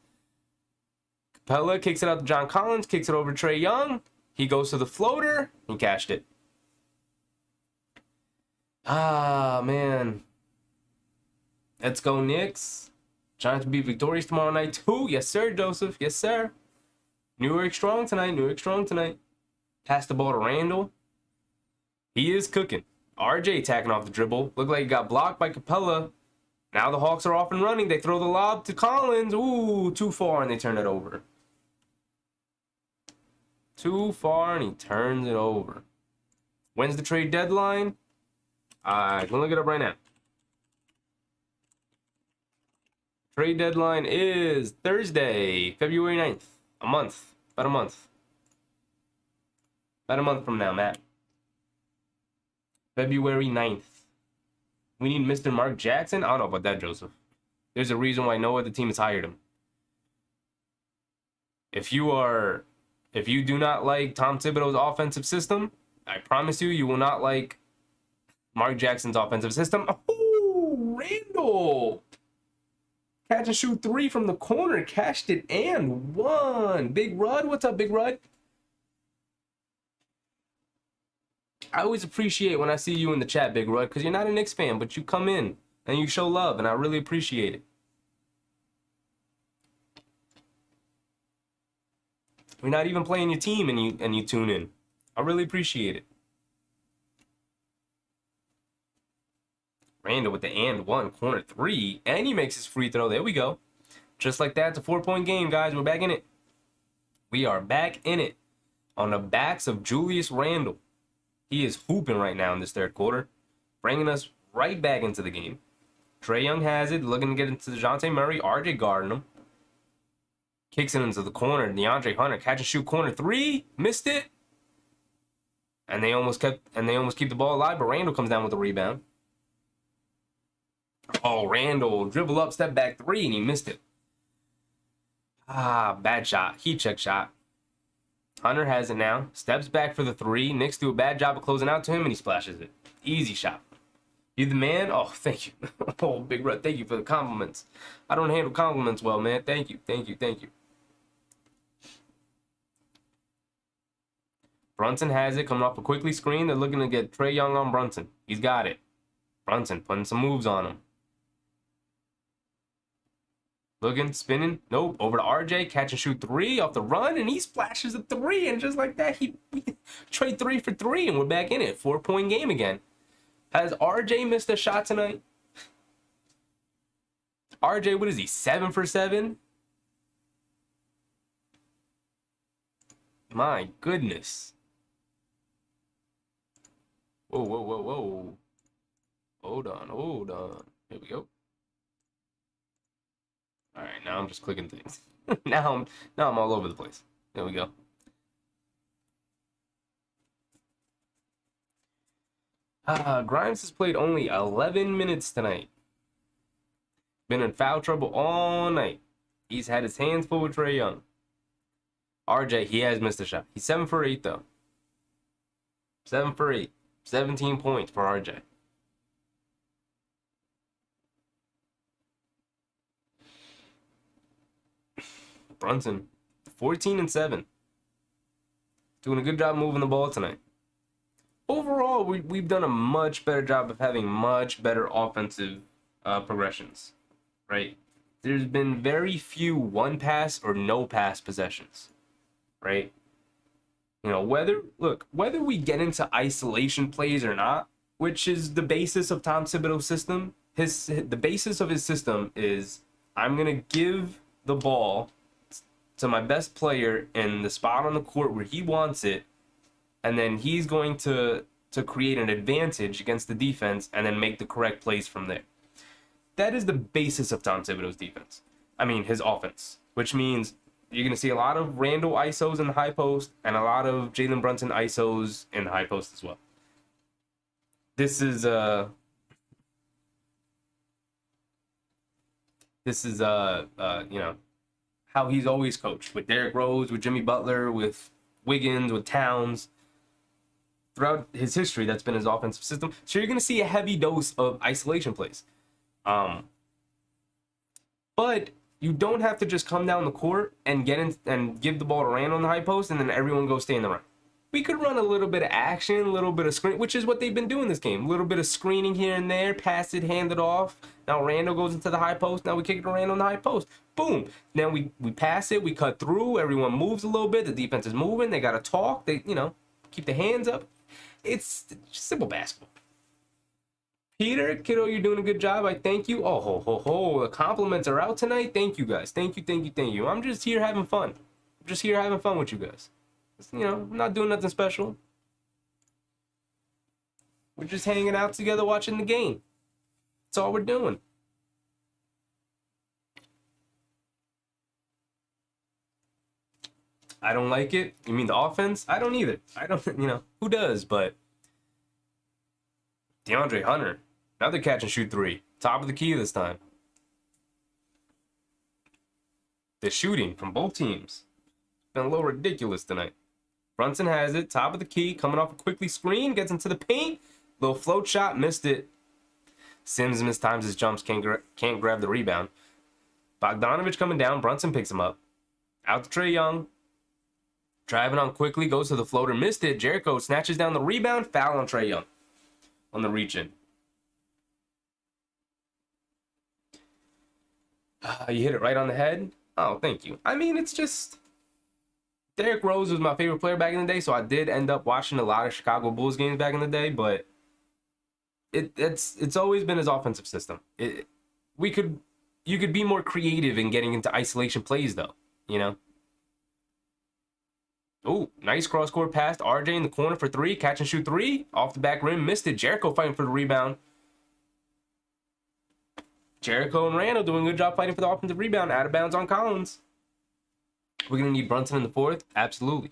Capella kicks it out to John Collins. Kicks it over to Trae Young. He goes to the floater. He cashed it. Ah, man. Let's go, Knicks. Trying to be victorious tomorrow night, too. Yes, sir, Joseph. Yes, sir. New York strong tonight. New York strong tonight. Pass the ball to Randall. He is cooking. RJ tacking off the dribble. Looked like he got blocked by Capella. Now the Hawks are off and running. They throw the lob to Collins. Ooh, too far, and they turn it over. Too far, and he turns it over. When's the trade deadline? I can look it up right now. Trade deadline is Thursday, February 9th. A month. About a month. About a month from now, Matt. February 9th. We need Mr. Mark Jackson? I don't know about that, Joseph. There's a reason why no other team has hired him. If you do not like Tom Thibodeau's offensive system, I promise you will not like Mark Jackson's offensive system. Oh, Randall! Catch and shoot 3 from the corner. Cashed it and won. Big Rud, what's up, Big Rud? I always appreciate when I see you in the chat, Big Rud, because you're not a Knicks fan, but you come in and you show love, and I really appreciate it. We're not even playing your team, and you tune in. I really appreciate it. Randall with the and one, corner 3, and he makes his free throw. There we go. Just like that, it's a 4-point game, guys. We're back in it. We are back in it on the backs of Julius Randle. He is hooping right now in this third quarter, bringing us right back into the game. Trae Young has it, looking to get into DeJounte Murray. RJ guarding him. Kicks it into the corner. DeAndre Hunter catch and shoot corner three. Missed it. And they almost keep the ball alive, but Randall comes down with the rebound. Oh, Randall dribble up, step back three, and he missed it. Bad shot. Heat check shot. Hunter has it now. Steps back for the three. Knicks do a bad job of closing out to him, and he splashes it. Easy shot. You the man? Oh, thank you. Oh, Big Red, thank you for the compliments. I don't handle compliments well, man. Thank you. Brunson has it, coming off a quickly screen. They're looking to get Trae Young on Brunson. He's got it. Brunson putting some moves on him. Looking, spinning. Nope. Over to RJ. Catch and shoot three off the run. And he splashes a three. And just like that, he trade 3 for 3. And we're back in it. 4-point game again. Has RJ missed a shot tonight? RJ, what is he? 7 for 7? My goodness. Whoa. Hold on. Here we go. All right, now I'm just clicking things. now I'm all over the place. There we go. Grimes has played only 11 minutes tonight. Been in foul trouble all night. He's had his hands full with Trae Young. RJ, he has missed a shot. He's 7 for 8 though. 7 for 8. 17 points for RJ. Brunson, 14 and 7. Doing a good job moving the ball tonight. Overall, we've done a much better job of having much better offensive progressions, right? There's been very few one pass or no pass possessions, right? You know, whether we get into isolation plays or not, which is the basis of Tom Thibodeau's system, the basis of his system is I'm going to give the ball to my best player in the spot on the court where he wants it, and then he's going to create an advantage against the defense and then make the correct plays from there. That is the basis of Tom Thibodeau's defense. I mean, his offense, which means you're going to see a lot of Randall ISOs in the high post and a lot of Jalen Brunson ISOs in the high post as well. This is you know, how he's always coached, with Derrick Rose, with Jimmy Butler, with Wiggins, with Towns. Throughout his history, that's been his offensive system. So you're going to see a heavy dose of isolation plays. But you don't have to just come down the court and get in and give the ball to Randall on the high post and then everyone go stay in the run. We could run a little bit of action, a little bit of screen, which is what they've been doing this game. A little bit of screening here and there, pass it, hand it off. Now Randall goes into the high post. Now we kick it to Randall on the high post. Boom. Now we pass it, we cut through, everyone moves a little bit, the defense is moving, they got to talk, they, you know, keep the hands up. It's simple basketball. Peter, kiddo, you're doing a good job. I thank you. Oh, the compliments are out tonight. Thank you, guys. Thank you. I'm just here having fun. I'm just here having fun with you guys. You know, I'm not doing nothing special. We're just hanging out together watching the game. That's all we're doing. I don't like it. You mean the offense? I don't either. I don't, you know, who does? But DeAndre Hunter, another catch and shoot three. Top of the key this time. The shooting from both teams been a little ridiculous tonight. Brunson has it, top of the key, coming off a quickly screen, gets into the paint. Little float shot, missed it. Sims mistimes his jumps, can't grab the rebound. Bogdanovich coming down, Brunson picks him up. Out to Trae Young. Driving on quickly, goes to the floater, missed it. Jericho snatches down the rebound, foul on Trae Young on the reach-in. You hit it right on the head? Oh, thank you. I mean, it's just... Derrick Rose was my favorite player back in the day, so I did end up watching a lot of Chicago Bulls games back in the day, but it's always been his offensive system. You could be more creative in getting into isolation plays, though, you know? Oh, nice cross-court pass. RJ in the corner for three. Catch and shoot three. Off the back rim. Missed it. Jericho fighting for the rebound. Jericho and Randall doing a good job fighting for the offensive rebound. Out of bounds on Collins. We're going to need Brunson in the fourth? Absolutely.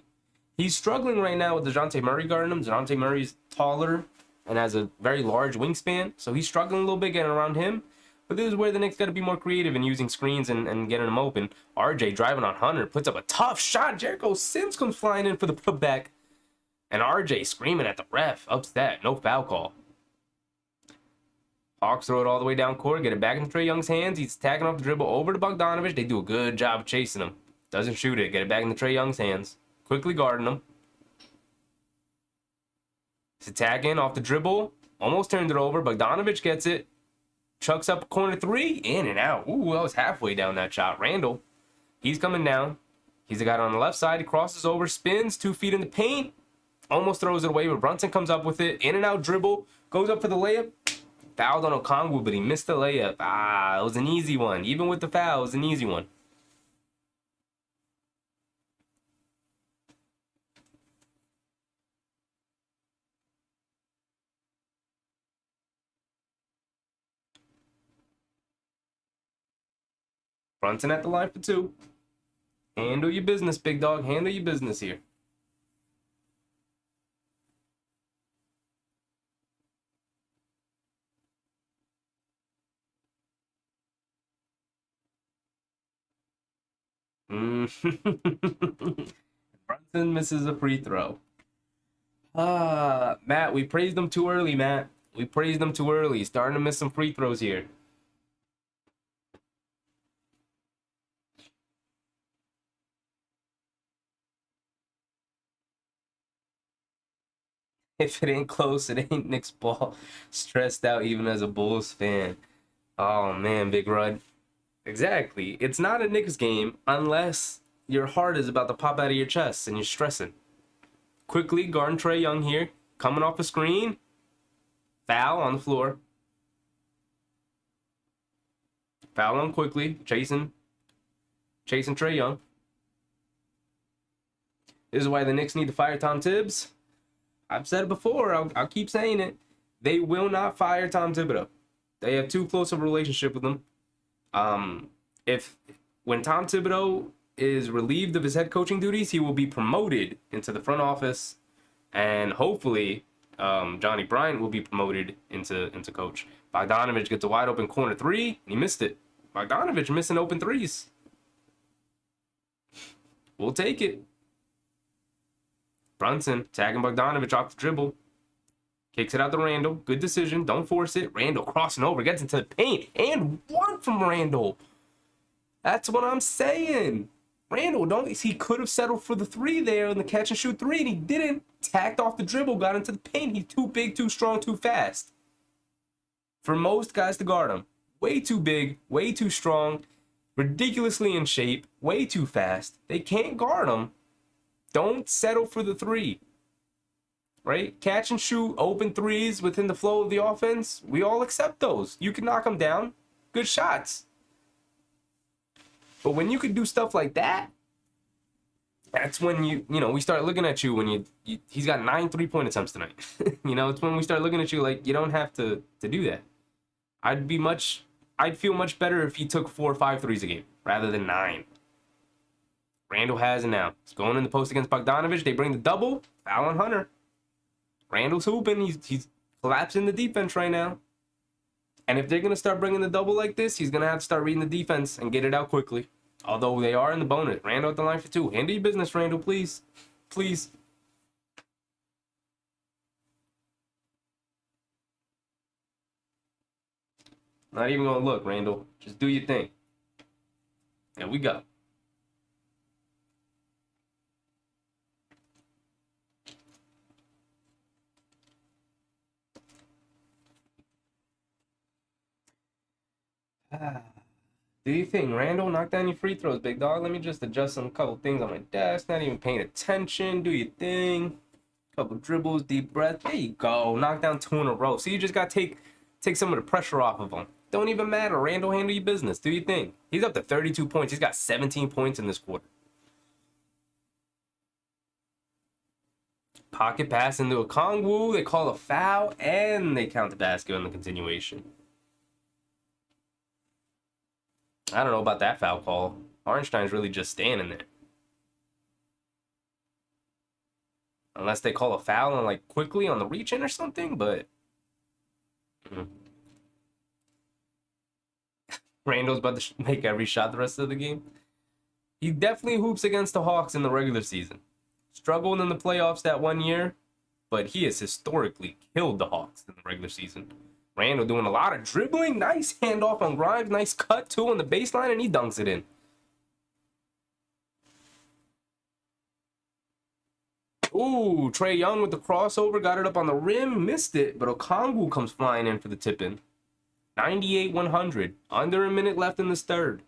He's struggling right now with DeJounte Murray guarding him. DeJounte Murray's taller and has a very large wingspan, so he's struggling a little bit getting around him. But this is where the Knicks got to be more creative in using screens and getting them open. RJ driving on Hunter, puts up a tough shot. Jericho Sims comes flying in for the putback. And RJ screaming at the ref. Upset, no foul call. Hawks throw it all the way down court, get it back in Trae Young's hands. He's tagging off the dribble over to Bogdanovich. They do a good job of chasing him. Doesn't shoot it, get it back in Trae Young's hands. Quickly guarding him. He's attacking off the dribble. Almost turned it over. Bogdanovich gets it. Chucks up corner three. In and out. Ooh, that was halfway down that shot. Randall. He's coming down. He's the guy on the left side. He crosses over, spins, 2 feet in the paint. Almost throws it away, but Brunson comes up with it. In and out dribble. Goes up for the layup. Fouled on Okongwu, but he missed the layup. It was an easy one. Even with the foul, it was an easy one. Brunson at the line for 2. Handle your business, big dog. Handle your business here. Brunson misses a free throw. Matt, we praised him too early, Matt. We praised him too early. He's starting to miss some free throws here. If it ain't close, it ain't Knicks ball. Stressed out even as a Bulls fan. Oh, man, Big Rud. Exactly. It's not a Knicks game unless your heart is about to pop out of your chest and you're stressing. Quickly, guarding Trae Young here. Coming off a screen. Foul on the floor. Foul on quickly. Chasing Trae Young. This is why the Knicks need to fire Tom Tibbs. I've said it before. I'll keep saying it. They will not fire Tom Thibodeau. They have too close of a relationship with him. When Tom Thibodeau is relieved of his head coaching duties, he will be promoted into the front office, and hopefully Johnny Bryant will be promoted into coach. Bogdanovich gets a wide open corner 3, and he missed it. Bogdanovich missing open 3s. We'll take it. Brunson tagging Bogdanovich off the dribble. Kicks it out to Randall. Good decision. Don't force it. Randall crossing over. Gets into the paint. And 1 from Randall. That's what I'm saying. Randall, he could have settled for the 3 there in the catch and shoot 3, and he didn't. Tacked off the dribble. Got into the paint. He's too big, too strong, too fast. For most guys to guard him. Way too big. Way too strong. Ridiculously in shape. Way too fast. They can't guard him. Don't settle for the 3. Right? Catch and shoot, open 3s within the flow of the offense. We all accept those. You can knock them down. Good shots. But when you can do stuff like that, that's when we start looking at you when he's got 9 3-point attempts tonight. It's when we start looking at you like you don't have to do that. I'd feel much better if he took 4 or 5 threes a game rather than 9. Randall has it now. He's going in the post against Bogdanovich. They bring the double. Foul on Hunter. Randall's hooping. He's collapsing the defense right now. And if they're going to start bringing the double like this, he's going to have to start reading the defense and get it out quickly. Although they are in the bonus. Randall at the line for 2. Handle your business, Randall, please. Please. Not even going to look, Randall. Just do your thing. And we go. Do you think Randall knock down your free throws, big dog? Let me just adjust some couple things on my desk. Not even paying attention. Do your thing. Couple dribbles, deep breath. There you go. Knock down 2 in a row. So you just got to take some of the pressure off of him. Don't even matter. Randall, handle your business. Do your thing. He's up to 32 points. He's got 17 points in this quarter. Pocket pass into a Okongwu. They call a foul, and they count the basket on the continuation. I don't know about that foul call. Hartenstein's really just standing there. Unless they call a foul and like quickly on the reach in or something, but Randall's about to make every shot the rest of the game. He definitely hoops against the Hawks in the regular season. Struggled in the playoffs that one year, but he has historically killed the Hawks in the regular season. Randall doing a lot of dribbling. Nice handoff on Grimes. Nice cut, too, on the baseline, and he dunks it in. Ooh, Trae Young with the crossover. Got it up on the rim. Missed it, but Okongwu comes flying in for the tip-in. 98-100. Under a minute left in this third.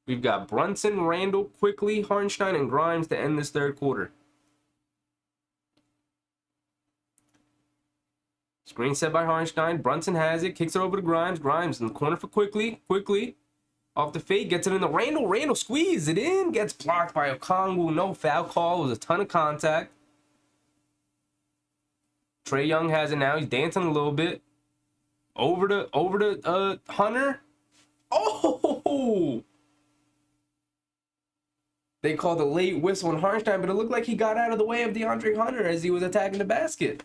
We've got Brunson, Randall, quickly, Hartenstein, and Grimes to end this third quarter. Screen set by Hartenstein. Brunson has it. Kicks it over to Grimes. Grimes in the corner for quickly. Quickly. Off the fade. Gets it in the Randall. Randall squeezes it in. Gets blocked by Okongwu. No foul call. It was a ton of contact. Trae Young has it now. He's dancing a little bit. Over to Hunter. Oh! They called a late whistle on Hartenstein, but it looked like he got out of the way of DeAndre Hunter as he was attacking the basket.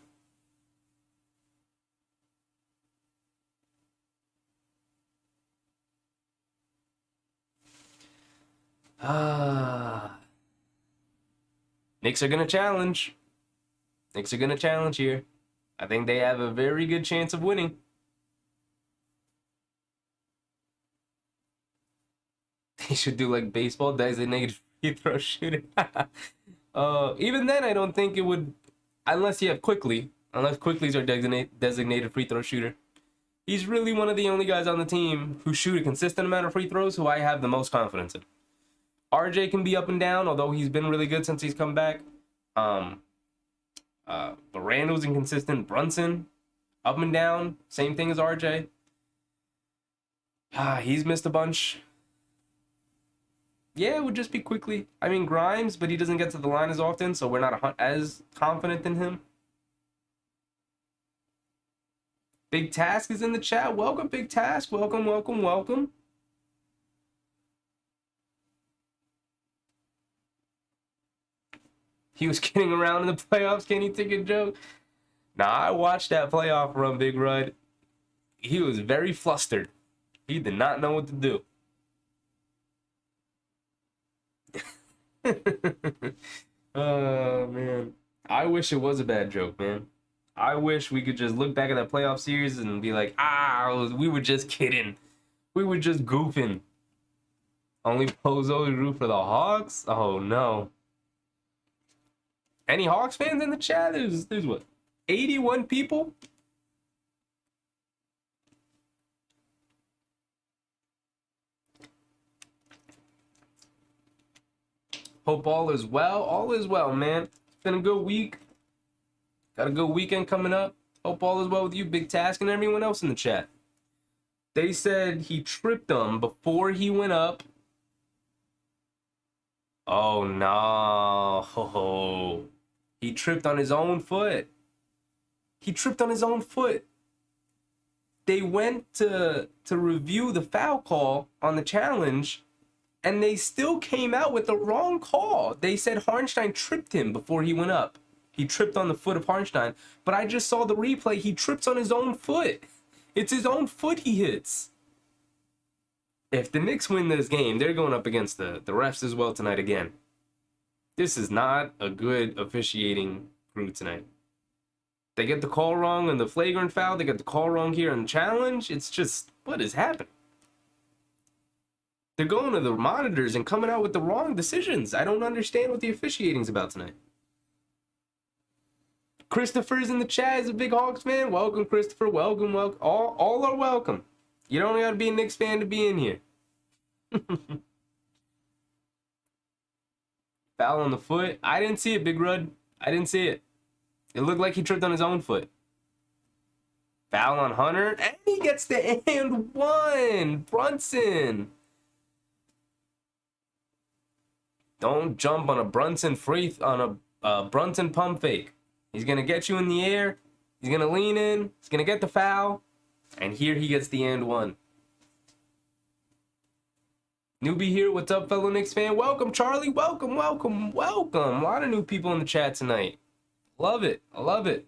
Knicks are going to challenge. Knicks are going to challenge here. I think they have a very good chance of winning. They should do like baseball, designated free throw shooting. Even then, I don't think it would, unless you have Quickly. Unless Quickly's our designated free throw shooter. He's really one of the only guys on the team who shoot a consistent amount of free throws who I have the most confidence in. RJ can be up and down, although he's been really good since he's come back. But Randall's inconsistent. Brunson, up and down. Same thing as RJ. He's missed a bunch. Yeah, it would just be Quickly. I mean, Grimes, but he doesn't get to the line as often, so we're not as confident in him. Big Task is in the chat. Welcome, Big Task. Welcome, welcome, welcome. He was kidding around in the playoffs. Can you take a joke? Nah, I watched that playoff run, Big Rud. He was very flustered. He did not know what to do. Oh, man. I wish it was a bad joke, man. I wish we could just look back at that playoff series and be like, we were just kidding. We were just goofing. Only Pozo to root for the Hawks? Oh, no. Any Hawks fans in the chat? There's what? 81 people? Hope all is well. All is well, man. It's been a good week. Got a good weekend coming up. Hope all is well with you, Big Task, and everyone else in the chat. They said he tripped him before he went up. Oh, no. He tripped on his own foot. He tripped on his own foot. They went to review the foul call on the challenge, and they still came out with the wrong call. They said Hartenstein tripped him before he went up. He tripped on the foot of Hartenstein. But I just saw the replay. He trips on his own foot. It's his own foot he hits. If the Knicks win this game, they're going up against the refs as well tonight again. This is not a good officiating crew tonight. They get the call wrong on the flagrant foul. They get the call wrong here on the challenge. It's just, what is happening? They're going to the monitors and coming out with the wrong decisions. I don't understand what the officiating's about tonight. Christopher's in the chat. Is a big Hawks fan. Welcome, Christopher. Welcome, welcome. All are welcome. You don't got to be a Knicks fan to be in here. Foul on the foot. I didn't see it, Big Rud. I didn't see it. It looked like he tripped on his own foot. Foul on Hunter. And he gets the and one. Brunson. Don't jump on a Brunson Brunson pump fake. He's going to get you in the air. He's going to lean in. He's going to get the foul. And here he gets the and one. Newbie here. What's up, fellow Knicks fan? Welcome, Charlie. Welcome, welcome, welcome. A lot of new people in the chat tonight. Love it. I love it.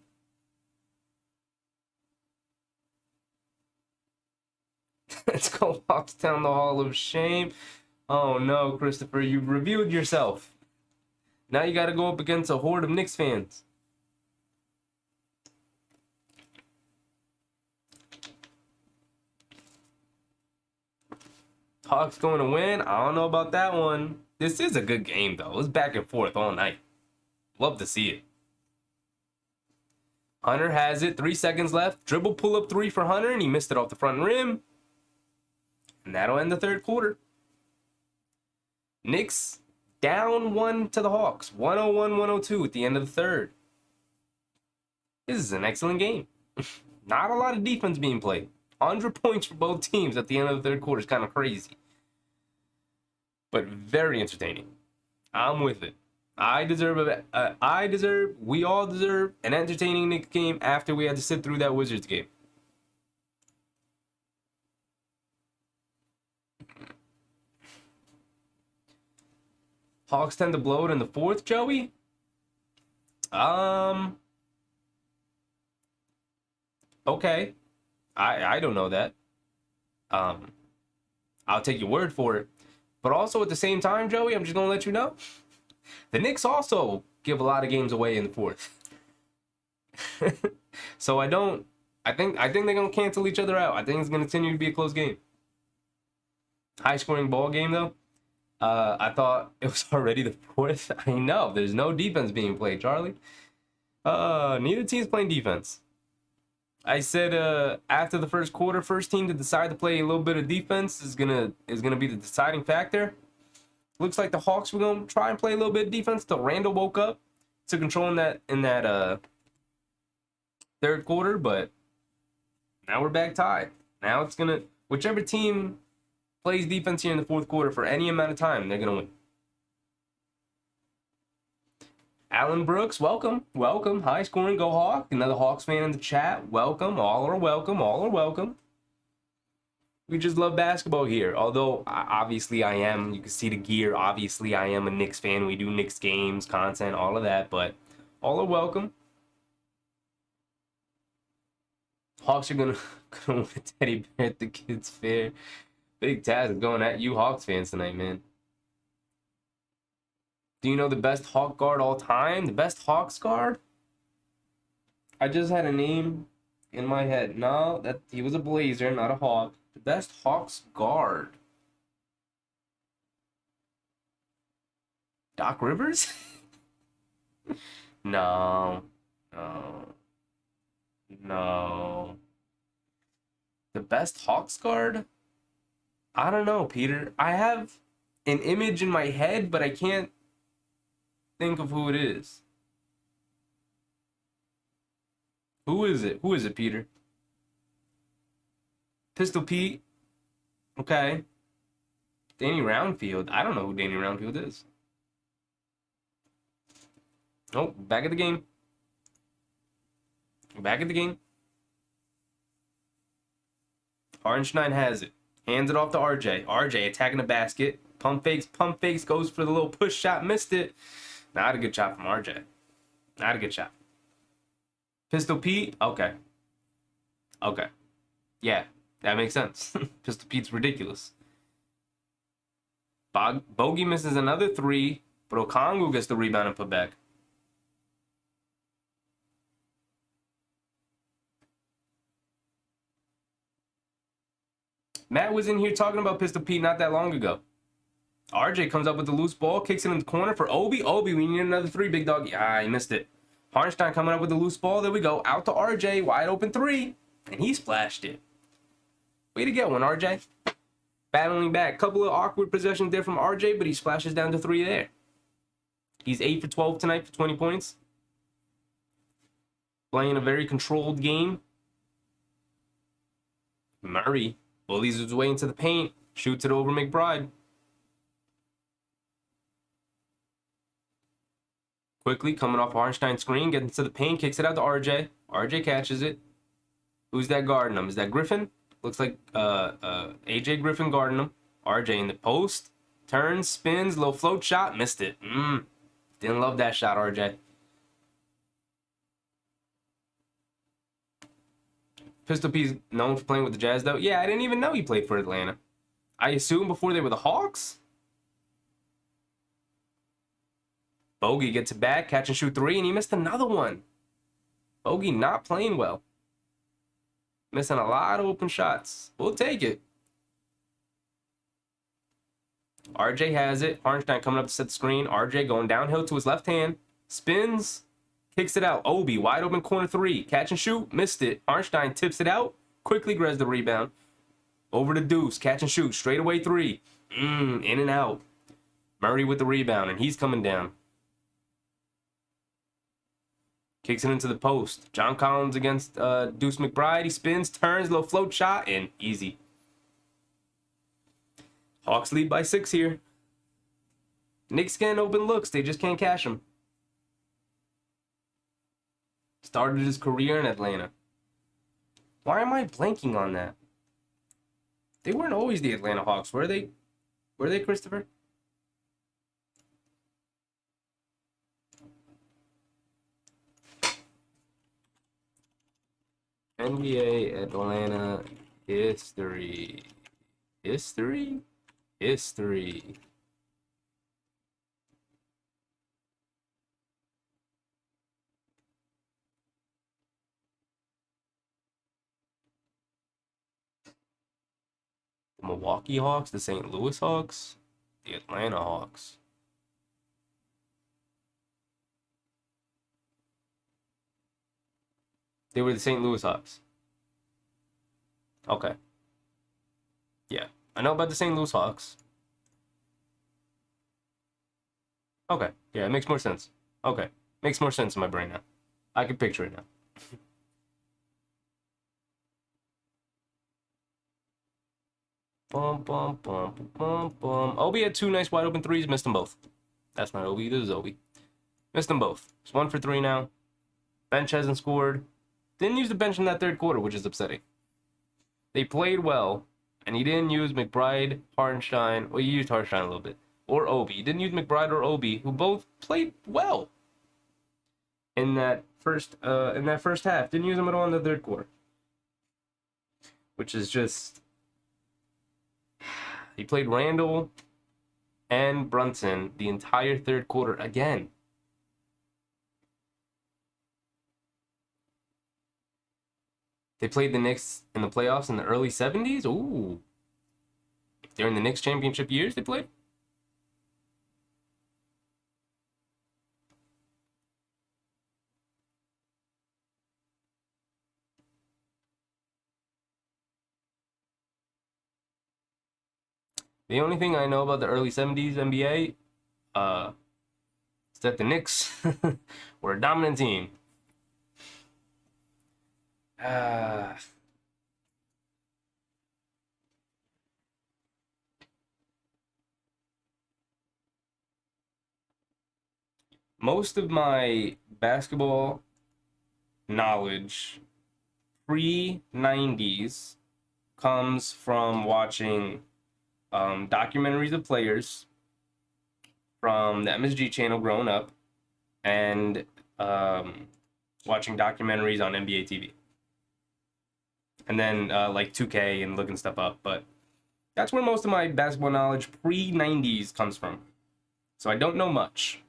Let's go Hawks down the Hall of Shame. Oh no, Christopher, you've revealed yourself. Now you got to go up against a horde of Knicks fans. Hawks going to win? I don't know about that one. This is a good game, though. It's back and forth all night. Love to see it. Hunter has it. 3 seconds left. Dribble pull-up three for Hunter, and he missed it off the front rim. And that'll end the third quarter. Knicks down 1 to the Hawks. 101-102 at the end of the third. This is an excellent game. Not a lot of defense being played. 100 points for both teams at the end of the third quarter is kind of crazy. But very entertaining. I'm with it. We all deserve an entertaining Knicks game after we had to sit through that Wizards game. Hawks tend to blow it in the fourth, Joey. Okay. I don't know that. I'll take your word for it. But also at the same time, Joey, I'm just gonna let you know, the Knicks also give a lot of games away in the fourth. So I think they're gonna cancel each other out. I think it's gonna continue to be a close game. High scoring ball game though. I thought it was already the fourth. I know there's no defense being played, Charlie. Neither team's playing defense. I said after the first quarter, first team to decide to play a little bit of defense is gonna be the deciding factor. Looks like the Hawks were gonna try and play a little bit of defense till Randall woke up to control in that third quarter, but now we're back tied. Now it's gonna whichever team plays defense here in the fourth quarter for any amount of time, they're gonna win. Alan Brooks, welcome. High scoring, go Hawk. Another Hawks fan in the chat. Welcome. All are welcome. We just love basketball here. Although, obviously I am. You can see the gear. Obviously I am a Knicks fan. We do Knicks games, content, all of that. But all are welcome. Hawks are gonna win teddy bear at the kids' fair. Big Taz is going at you Hawks fans tonight, man. Do you know the best Hawk guard all time? The best Hawks guard? I just had a name in my head. No, that he was a Blazer, not a Hawk. The best Hawks guard. Doc Rivers? No. The best Hawks guard? I don't know, Peter. I have an image in my head, but I can't think of who it is. Who is it, Peter? Pistol Pete. Okay. Danny Roundfield. I don't know who Danny Roundfield is. Oh, back at the game. Hardenstein has it. Hands it off to RJ. RJ attacking the basket. Pump fakes, goes for the little push shot, missed it. Not a good shot from RJ. Not a good shot. Pistol Pete? Okay. Yeah, that makes sense. Pistol Pete's ridiculous. Bogey misses another three, but Okongwu gets the rebound and put back. Matt was in here talking about Pistol Pete not that long ago. RJ comes up with the loose ball, kicks it in the corner for Obi. Obi, we need another three, big dog. Ah, he missed it. Hardenstein coming up with the loose ball. There we go. Out to RJ, wide open three. And he splashed it. Way to get one, RJ. Battling back. Couple of awkward possessions there from RJ, but he splashes down to three there. He's 8 for 12 tonight for 20 points. Playing a very controlled game. Murray bullies his way into the paint. Shoots it over McBride. Quickly coming off Hardenstein's screen, getting to the paint, kicks it out to RJ. RJ catches it. Who's that guarding him? Is that Griffin? Looks like AJ Griffin guarding him. RJ in the post. Turns, spins, low float shot. Missed it. Didn't love that shot, RJ. Pistol P's known for playing with the Jazz, though. Yeah, I didn't even know he played for Atlanta. I assume before they were the Hawks. Bogey gets it back, catch and shoot three, and he missed another one. Bogey not playing well. Missing a lot of open shots. We'll take it. RJ has it. Hartenstein coming up to set the screen. RJ going downhill to his left hand. Spins. Kicks it out. Obi, wide open corner three. Catch and shoot. Missed it. Hartenstein tips it out. Quickly grabs the rebound. Over to Deuce. Catch and shoot. Straight away three. In and out. Murray with the rebound, and he's coming down. Kicks it into the post. John Collins against Deuce McBride. He spins, turns, low float shot, and easy. Hawks lead by 6 here. Knicks getting open looks. They just can't cash them. Started his career in Atlanta. Why am I blanking on that? They weren't always the Atlanta Hawks, were they? Were they, Christopher? NBA Atlanta history. History? History. The Milwaukee Hawks, the St. Louis Hawks, the Atlanta Hawks. They were the St. Louis Hawks. Okay. Yeah, I know about the St. Louis Hawks. Okay, yeah, it makes more sense. Okay, makes more sense in my brain now. I can picture it now. Bum, bum, bum, bum, bum. Obi had 2 nice wide open threes, missed them both. That's not Obi, this is Obi. Missed them both. It's 1 for 3 now. Bench hasn't scored. Didn't use the bench in that third quarter, which is upsetting. They played well, and he didn't use McBride, Hartenstein. Well, he used Hartenstein a little bit. Or Obi. He didn't use McBride or Obi, who both played well in that first half. Didn't use them at all in the third quarter. Which is just... He played Randall and Brunson the entire third quarter again. They played the Knicks in the playoffs in the early 70s? Ooh. During the Knicks championship years they played? The only thing I know about the early 70s NBA is that the Knicks were a dominant team. Most of my basketball knowledge pre-90s comes from watching documentaries of players from the MSG channel growing up and watching documentaries on NBA TV. And then like 2K and looking stuff up. But that's where most of my basketball knowledge pre-90s comes from. So I don't know much.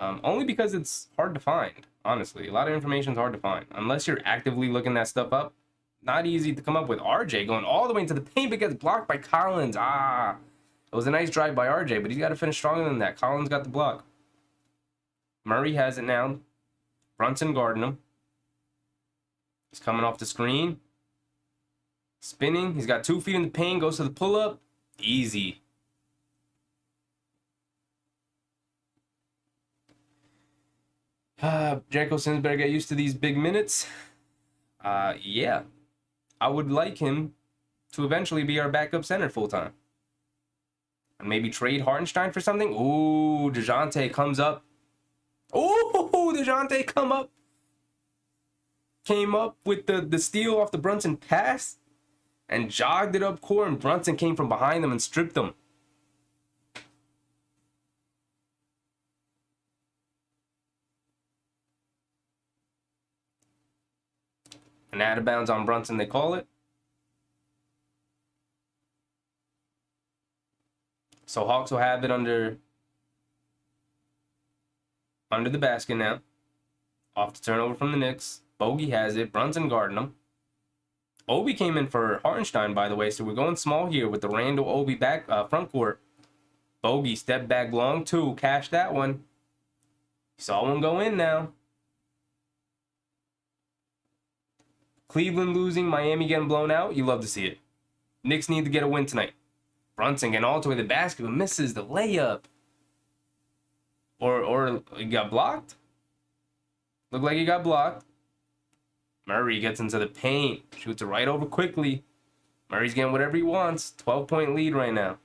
Only because it's hard to find, honestly. A lot of information is hard to find. Unless you're actively looking that stuff up. Not easy to come up with. RJ going all the way into the paint but gets blocked by Collins. It was a nice drive by RJ, but he's got to finish stronger than that. Collins got the block. Murray has it now. Brunson guarding him. He's coming off the screen. Spinning. He's got 2 feet in the paint. Goes to the pull-up. Easy. Jericho Sims better get used to these big minutes. Yeah. I would like him to eventually be our backup center full-time. And maybe trade Hartenstein for something. Ooh, DeJounte comes up. Ooh, DeJounte came up with the steal off the Brunson pass. and jogged it up court, and Brunson came from behind them and stripped them. And out of bounds on Brunson, they call it. So Hawks will have it under the basket now. Off the turnover from the Knicks. Bogey has it. Brunson guarding him. Obi came in for Hartenstein, by the way, so we're going small here with the Randall Obi back front court. Bogey stepped back long two, cashed that one. Saw one go in now. Cleveland losing, Miami getting blown out. You love to see it. Knicks need to get a win tonight. Brunson getting all the way to the basket, but misses the layup. Or he got blocked? Looked like he got blocked. Murray gets into the paint. Shoots it right over quickly. Murray's getting whatever he wants. 12-point lead right now.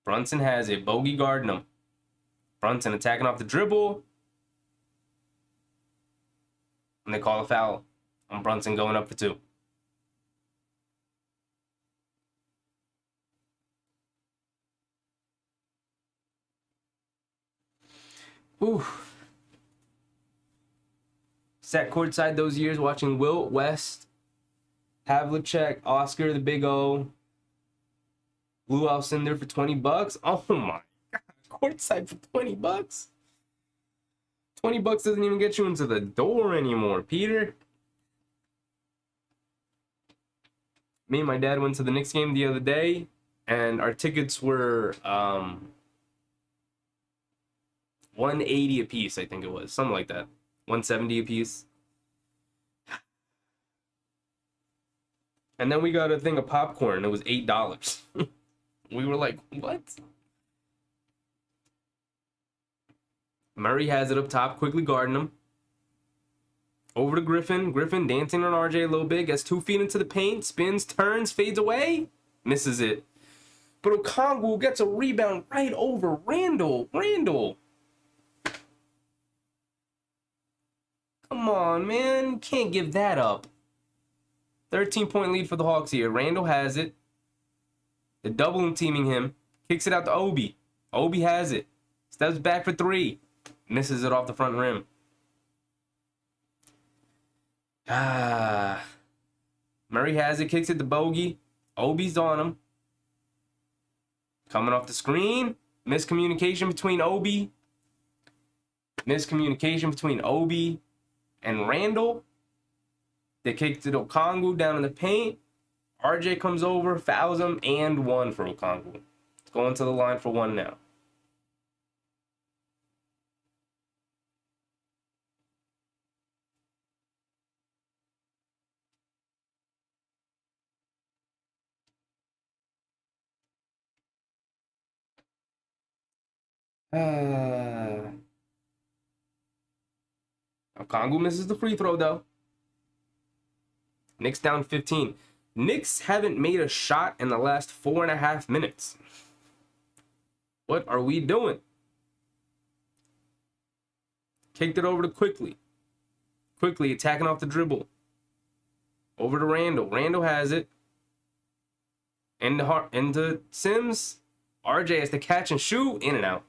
Brunson has it. Bogey guarding him. Brunson attacking off the dribble. And they call a foul on Brunson going up for two. Ooh. Sat courtside those years watching Wilt, West, Havlicek, Oscar, the Big O, Lou Alcindor for $20. Oh my God. Courtside for $20? $20 doesn't even get you into the door anymore, Peter. Me and my dad went to the Knicks game the other day, and our tickets were $180 a piece, I think it was. Something like that. $170 a piece. And then we got a thing of popcorn. It was $8. We were like, what? Murray has it up top, quickly guarding him. Over to Griffin. Griffin dancing on RJ a little bit. Gets 2 feet into the paint. Spins, turns, fades away. Misses it. But Okongwu gets a rebound right over Randall. Come on, man. You can't give that up. 13-point lead for the Hawks here. Randall has it. They're doubling teaming him. Kicks it out to Obi. Obi has it. Steps back for 3. Misses it off the front rim. Murray has it. Kicks it to Bogey. Obi's on him. Coming off the screen. Miscommunication between Obi and Randall. They kicked it to Okongwu down in the paint. RJ comes over, fouls him, and 1 for Okongwu. It's going to the line for 1 now. Okongwu misses the free throw, though. Knicks down 15. Knicks haven't made a shot in the last 4.5 minutes. What are we doing? Kicked it over to Quickly. Quickly attacking off the dribble. Over to Randall. Randall has it. Into Sims. RJ has to catch and shoot. In and out.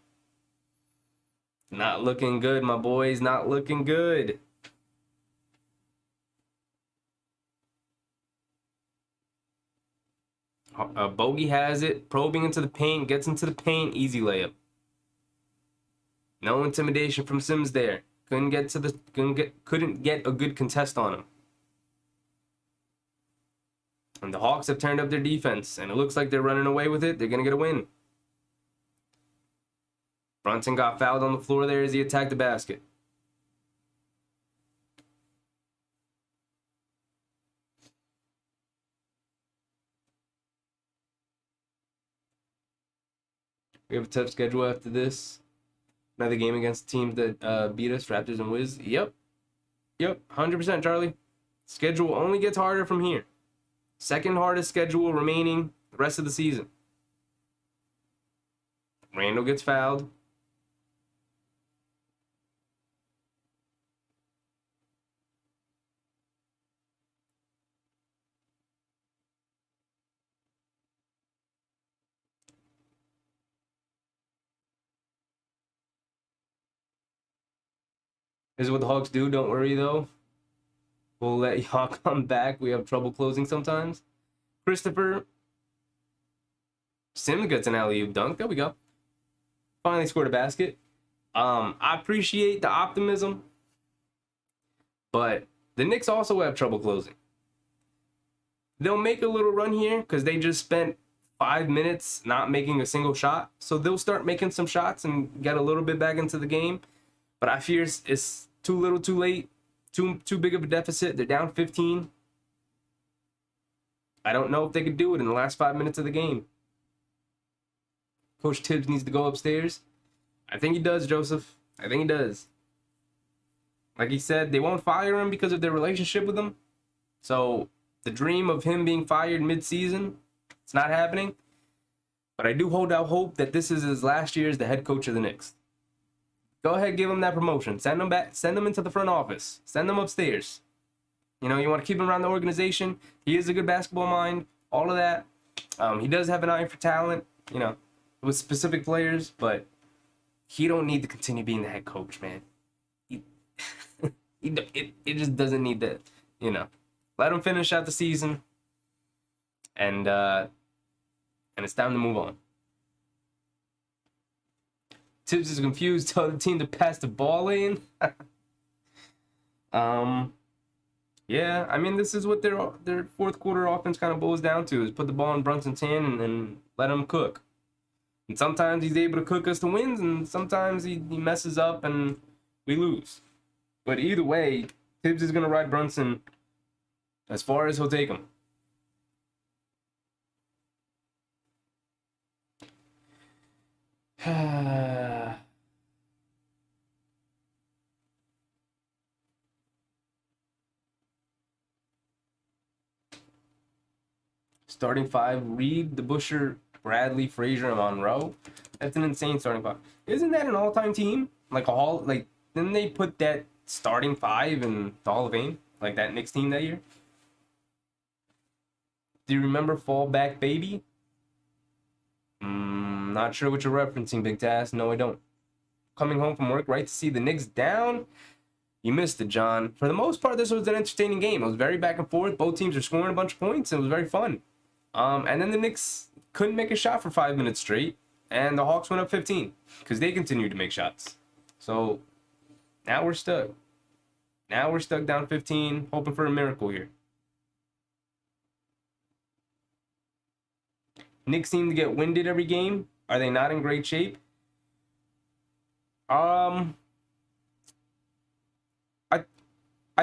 Not looking good, my boys. Not looking good. Bogey has it. Probing into the paint. Gets into the paint. Easy layup. No intimidation from Sims there. Couldn't get a good contest on him. And the Hawks have turned up their defense, and it looks like they're running away with it. They're gonna get a win. Brunson got fouled on the floor there as he attacked the basket. We have a tough schedule after this. Another game against teams that beat us, Raptors and Wiz. Yep, 100%, Charlie. Schedule only gets harder from here. Second hardest schedule remaining the rest of the season. Randall gets fouled. This is what the Hawks do. Don't worry, though. We'll let y'all come back. We have trouble closing sometimes. Christopher Sims gets an alley-oop dunk. There we go. Finally scored a basket. I appreciate the optimism, but the Knicks also have trouble closing. They'll make a little run here because they just spent 5 minutes not making a single shot. So they'll start making some shots and get a little bit back into the game. But I fear it's too little too late. Too big of a deficit. They're down 15. I don't know if they could do it in the last 5 minutes of the game. Coach Tibbs needs to go upstairs. I think he does, Joseph. I think he does. Like he said, they won't fire him because of their relationship with him. So the dream of him being fired mid-season, it's not happening. But I do hold out hope that this is his last year as the head coach of the Knicks. Go ahead, give him that promotion. Send him back. Send him into the front office. Send him upstairs. You know, you want to keep him around the organization. He is a good basketball mind. All of that. He does have an eye for talent, you know, with specific players, but he don't need to continue being the head coach, man. It just doesn't need that, you know. Let him finish out the season, and it's time to move on. Tibbs is confused. Tell the team to pass the ball in. Yeah, I mean, this is what their fourth quarter offense kind of boils down to: is put the ball in Brunson's hand and let him cook. And sometimes he's able to cook us to wins, and sometimes he messes up and we lose. But either way, Tibbs is going to ride Brunson as far as he'll take him. Starting five: Reed, DeBusschere, Bradley, Frazier, and Monroe. That's an insane starting five. Isn't that an all-time team? Like didn't they put that starting five in the Hall of Fame? Like that Knicks team that year? Do you remember Fallback Baby? Not sure what you're referencing, Big Tass. No, I don't. Coming home from work, right to see the Knicks down. You missed it, John. For the most part, this was an entertaining game. It was very back and forth. Both teams were scoring a bunch of points. It was very fun. And then the Knicks couldn't make a shot for 5 minutes straight, and the Hawks went up 15 because they continued to make shots. So now we're stuck. Now we're stuck down 15, hoping for a miracle here. Knicks seem to get winded every game. Are they not in great shape? I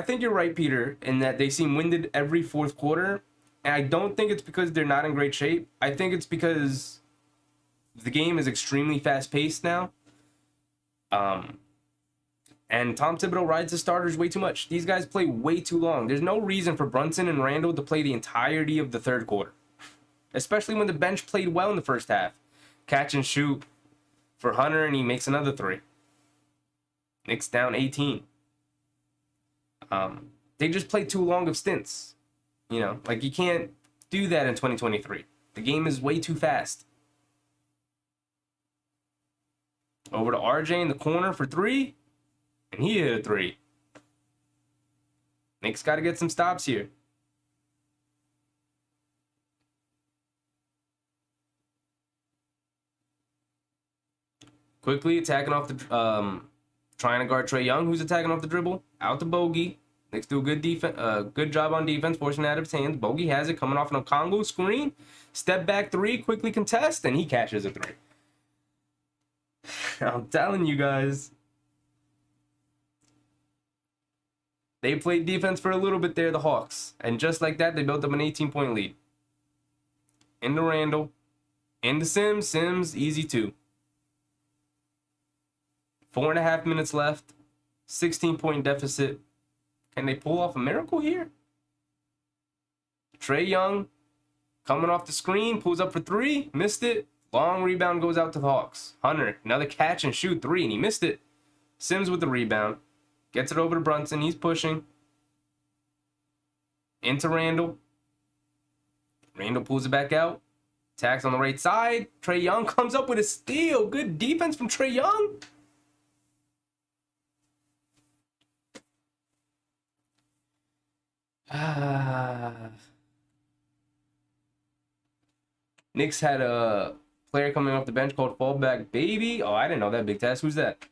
think you're right, Peter, in that they seem winded every fourth quarter. And I don't think it's because they're not in great shape. I think it's because the game is extremely fast-paced now. And Tom Thibodeau rides the starters way too much. These guys play way too long. There's no reason for Brunson and Randall to play the entirety of the third quarter, especially when the bench played well in the first half. Catch and shoot for Hunter, and he makes another three. Knicks down 18. They just play too long of stints. You know, like you can't do that in 2023. The game is way too fast. Over to RJ in the corner for three, and he hit a three. Knicks got to get some stops here. Quickly attacking off the, trying to guard Trae Young, who's attacking off the dribble. Out to Bogey. Knicks do a good job on defense, forcing it out of his hands. Bogey has it, coming off an Okongwu screen. Step back three, quickly contest, and he catches a three. I'm telling you guys. They played defense for a little bit there, the Hawks. And just like that, they built up an 18-point lead. Into Randall. Into Sims. Sims, easy two. 4.5 minutes left. 16-point deficit. Can they pull off a miracle here? Trae Young coming off the screen, pulls up for three, missed it. Long rebound goes out to the Hawks. Hunter, another catch and shoot three, and he missed it. Sims with the rebound. Gets it over to Brunson. He's pushing. Into Randall. Randall pulls it back out. Attacks on the right side. Trae Young comes up with a steal. Good defense from Trae Young. Ah. Knicks had a player coming off the bench called Fallback Baby. Oh, I didn't know that, Big Tess. Who's that?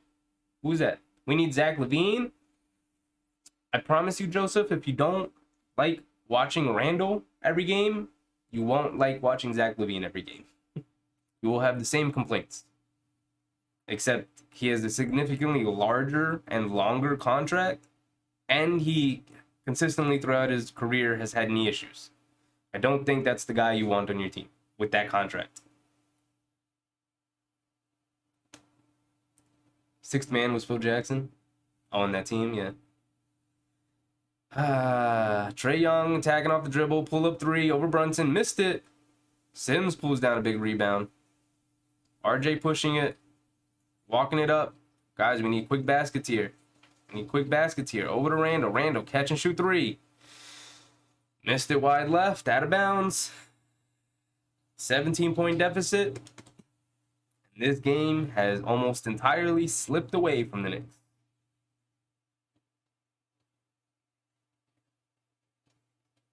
Who's that? We need Zach LaVine. I promise you, Joseph, if you don't like watching Randall every game, you won't like watching Zach LaVine every game. You will have the same complaints. Except he has a significantly larger and longer contract, and he consistently throughout his career has had knee issues. I don't think that's the guy you want on your team with that contract. Sixth man was Phil Jackson on that team, yeah. Trae Young attacking off the dribble, pull up three over Brunson, missed it. Sims pulls down a big rebound. RJ pushing it, walking it up. Guys, we need quick baskets here. We need quick baskets here. Over to Randall. Randall, catch and shoot three. Missed it wide left, out of bounds. 17-point deficit. This game has almost entirely slipped away from the Knicks.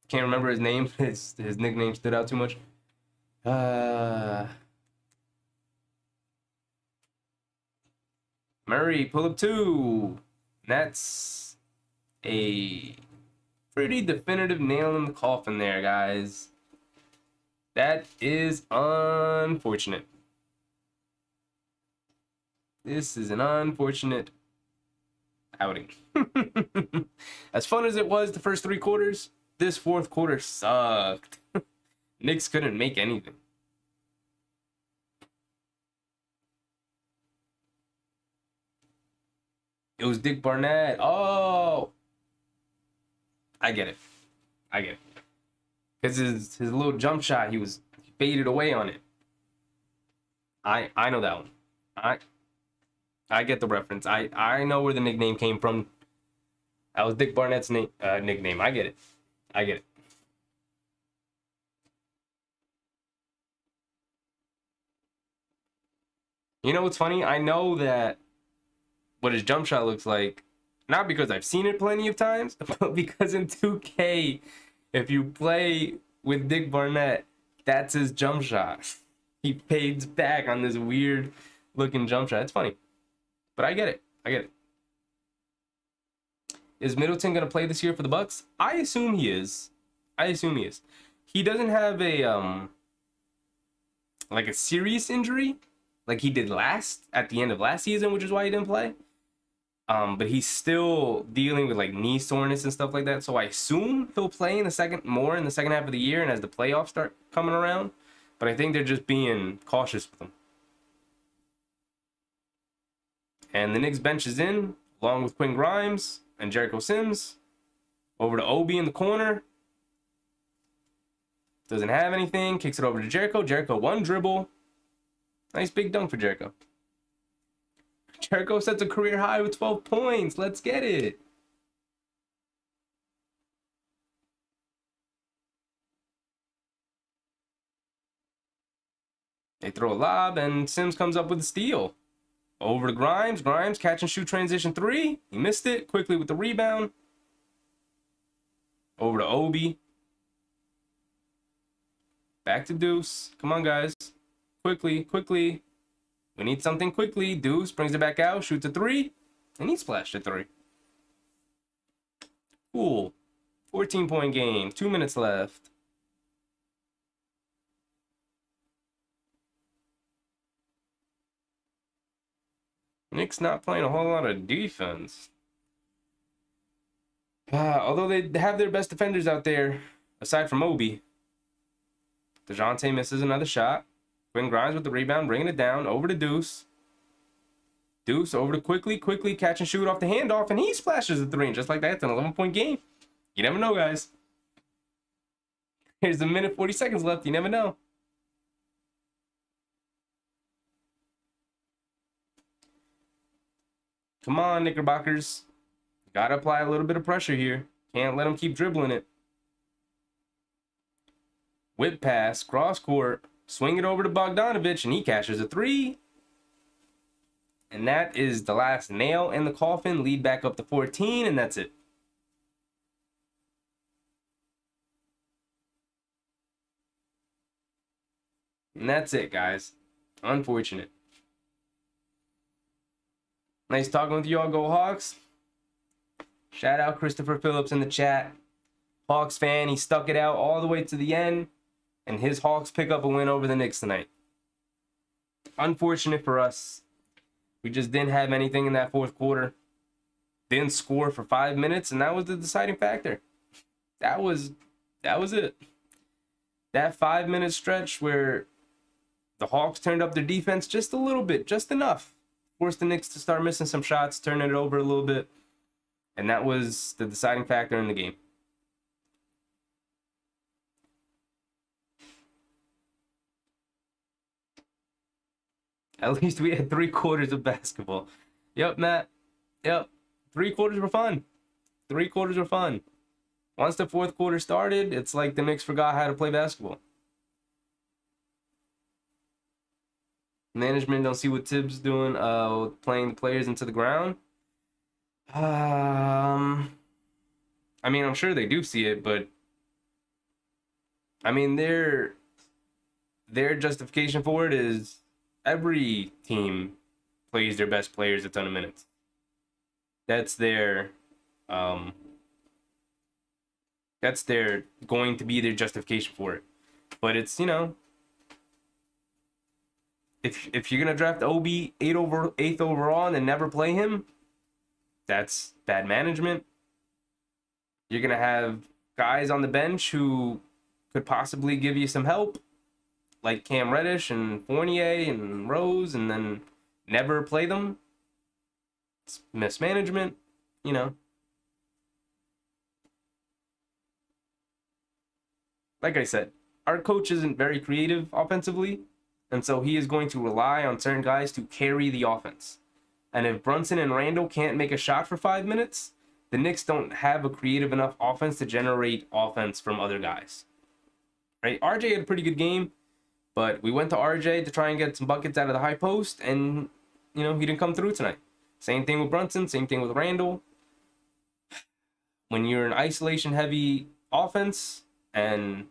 Can't remember his name. His nickname stood out too much. Murray, pull up two. That's a pretty definitive nail in the coffin there, guys. That is unfortunate. This is an unfortunate outing. As fun as it was the first three quarters, this fourth quarter sucked. Knicks couldn't make anything. It was Dick Barnett. Oh, I get it. I get it. Because his little jump shot, he faded away on it. I know that one. I get the reference. I know where the nickname came from. That was Dick Barnett's nickname. I get it. I get it. You know what's funny? I know that what his jump shot looks like, not because I've seen it plenty of times, but because in 2K, if you play with Dick Barnett, that's his jump shot. He fades back on this weird looking jump shot. It's funny. But I get it. I get it. Is Middleton going to play this year for the Bucks? I assume he is. He doesn't have a like a serious injury like he did at the end of last season, which is why he didn't play. But he's still dealing with like knee soreness and stuff like that. So I assume he'll play in the second half of the year and as the playoffs start coming around. But I think they're just being cautious with him. And the Knicks bench is in, along with Quinn Grimes and Jericho Sims. Over to Obi in the corner. Doesn't have anything. Kicks it over to Jericho. Jericho, one dribble. Nice big dunk for Jericho. Jericho sets a career high with 12 points. Let's get it. They throw a lob, and Sims comes up with a steal. Over to Grimes. Grimes, catch and shoot transition three. He missed it. Quickly with the rebound. Over to Obi. Back to Deuce. Come on, guys. Quickly, quickly. We need something quickly. Deuce brings it back out, shoots a three, and he splashed a three. Cool. 14-point game. 2 minutes left. Knicks not playing a whole lot of defense. Although they have their best defenders out there, aside from Obi. DeJounte misses another shot. Quinn Grimes with the rebound, bringing it down. Over to Deuce. Deuce over to Quickly. Quickly catch and shoot off the handoff, and he splashes the three. And just like that, it's an 11-point game. You never know, guys. There's a minute 40 seconds left. You never know. Come on, Knickerbockers. Gotta apply a little bit of pressure here. Can't let them keep dribbling it. Whip pass, cross court. Swing it over to Bogdanovich, and he cashes a three. And that is the last nail in the coffin. Lead back up to 14, and that's it. And that's it, guys. Unfortunate. Nice talking with you all. Go Hawks. Shout out Christopher Phillips in the chat. Hawks fan. He stuck it out all the way to the end. And his Hawks pick up a win over the Knicks tonight. Unfortunate for us. We just didn't have anything in that fourth quarter. Didn't score for 5 minutes, and that was the deciding factor. That was it. That 5-minute stretch where the Hawks turned up their defense just a little bit, just enough. Forced the Knicks to start missing some shots, turning it over a little bit. And that was the deciding factor in the game. At least we had 3 quarters of basketball. Yep, Matt. Yep. 3 quarters were fun. 3 quarters were fun. Once the fourth quarter started, it's like the Knicks forgot how to play basketball. Management don't see what Tibbs doing, playing the players into the ground. I mean, I'm sure they do see it, but I mean, their justification for it is every team plays their best players a ton of minutes. That's their going to be their justification for it. But it's, if you're gonna draft Obi 8th overall and then never play him, that's bad management. You're gonna have guys on the bench who could possibly give you some help, like Cam Reddish and Fournier and Rose, and then never play them. It's mismanagement, Like I said, our coach isn't very creative offensively, and so he is going to rely on certain guys to carry the offense. And if Brunson and Randall can't make a shot for 5 minutes, the Knicks don't have a creative enough offense to generate offense from other guys. Right? RJ had a pretty good game, but we went to RJ to try and get some buckets out of the high post, and, he didn't come through tonight. Same thing with Brunson, same thing with Randall. When you're an isolation-heavy offense and,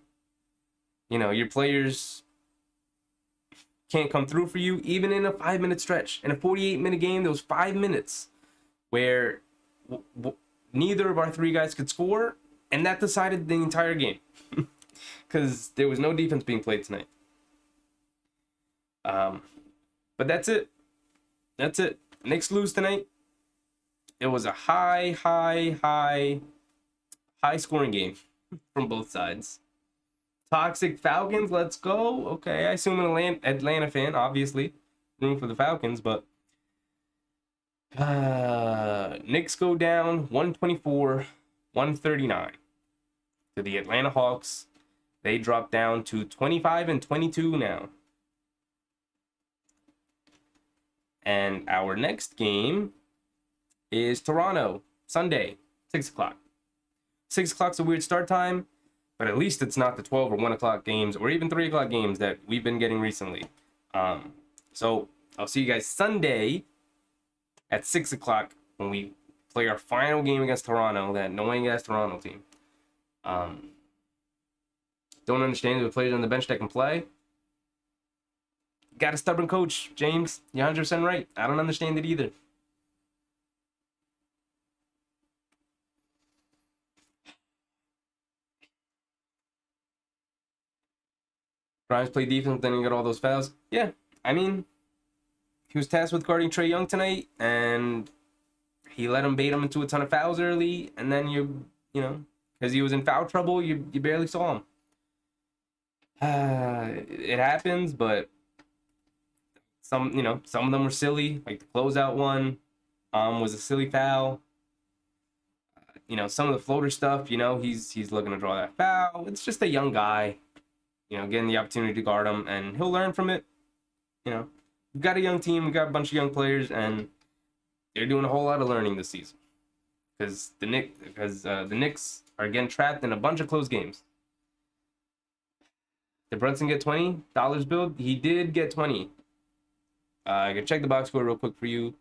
your players can't come through for you, even in a 5-minute stretch. In a 48-minute game, there was 5 minutes where neither of our 3 guys could score, and that decided the entire game because there was no defense being played tonight. But that's it. That's it. Knicks lose tonight. It was a high scoring game from both sides. Toxic Falcons, let's go. Okay, I assume an Atlanta fan, obviously. Room for the Falcons, but Knicks go down 124-139 to the Atlanta Hawks. They drop down to 25-22 now. And our next game is Toronto, Sunday, 6 o'clock. 6 o'clock's a weird start time, but at least it's not the 12 or 1 o'clock games or even 3 o'clock games that we've been getting recently. So I'll see you guys Sunday at 6 o'clock when we play our final game against Toronto, that annoying-ass Toronto team. Don't understand the players on the bench that can play. Got a stubborn coach, James. You're 100% right. I don't understand it either. Grimes played defense, then he got all those fouls. Yeah, I mean, he was tasked with guarding Trae Young tonight, and he let him bait him into a ton of fouls early, and then because he was in foul trouble, you barely saw him. It happens, but some of them were silly. Like the closeout one was a silly foul. Some of the floater stuff, he's looking to draw that foul. It's just a young guy, getting the opportunity to guard him, and he'll learn from it. We've got a young team, we've got a bunch of young players, and they're doing a whole lot of learning this season. Because the Knicks are getting trapped in a bunch of close games. Did Brunson get 20? Dollars billed? He did get 20. I can check the box score real quick for you,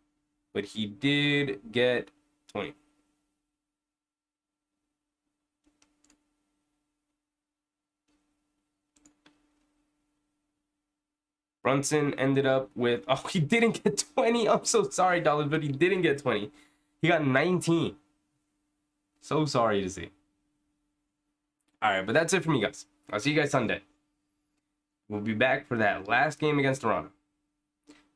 but he did get 20. Brunson ended up with, oh, he didn't get 20. I'm so sorry, Dollars, but he didn't get 20. He got 19. So sorry to see. All right, but that's it for me, guys. I'll see you guys Sunday. We'll be back for that last game against Toronto.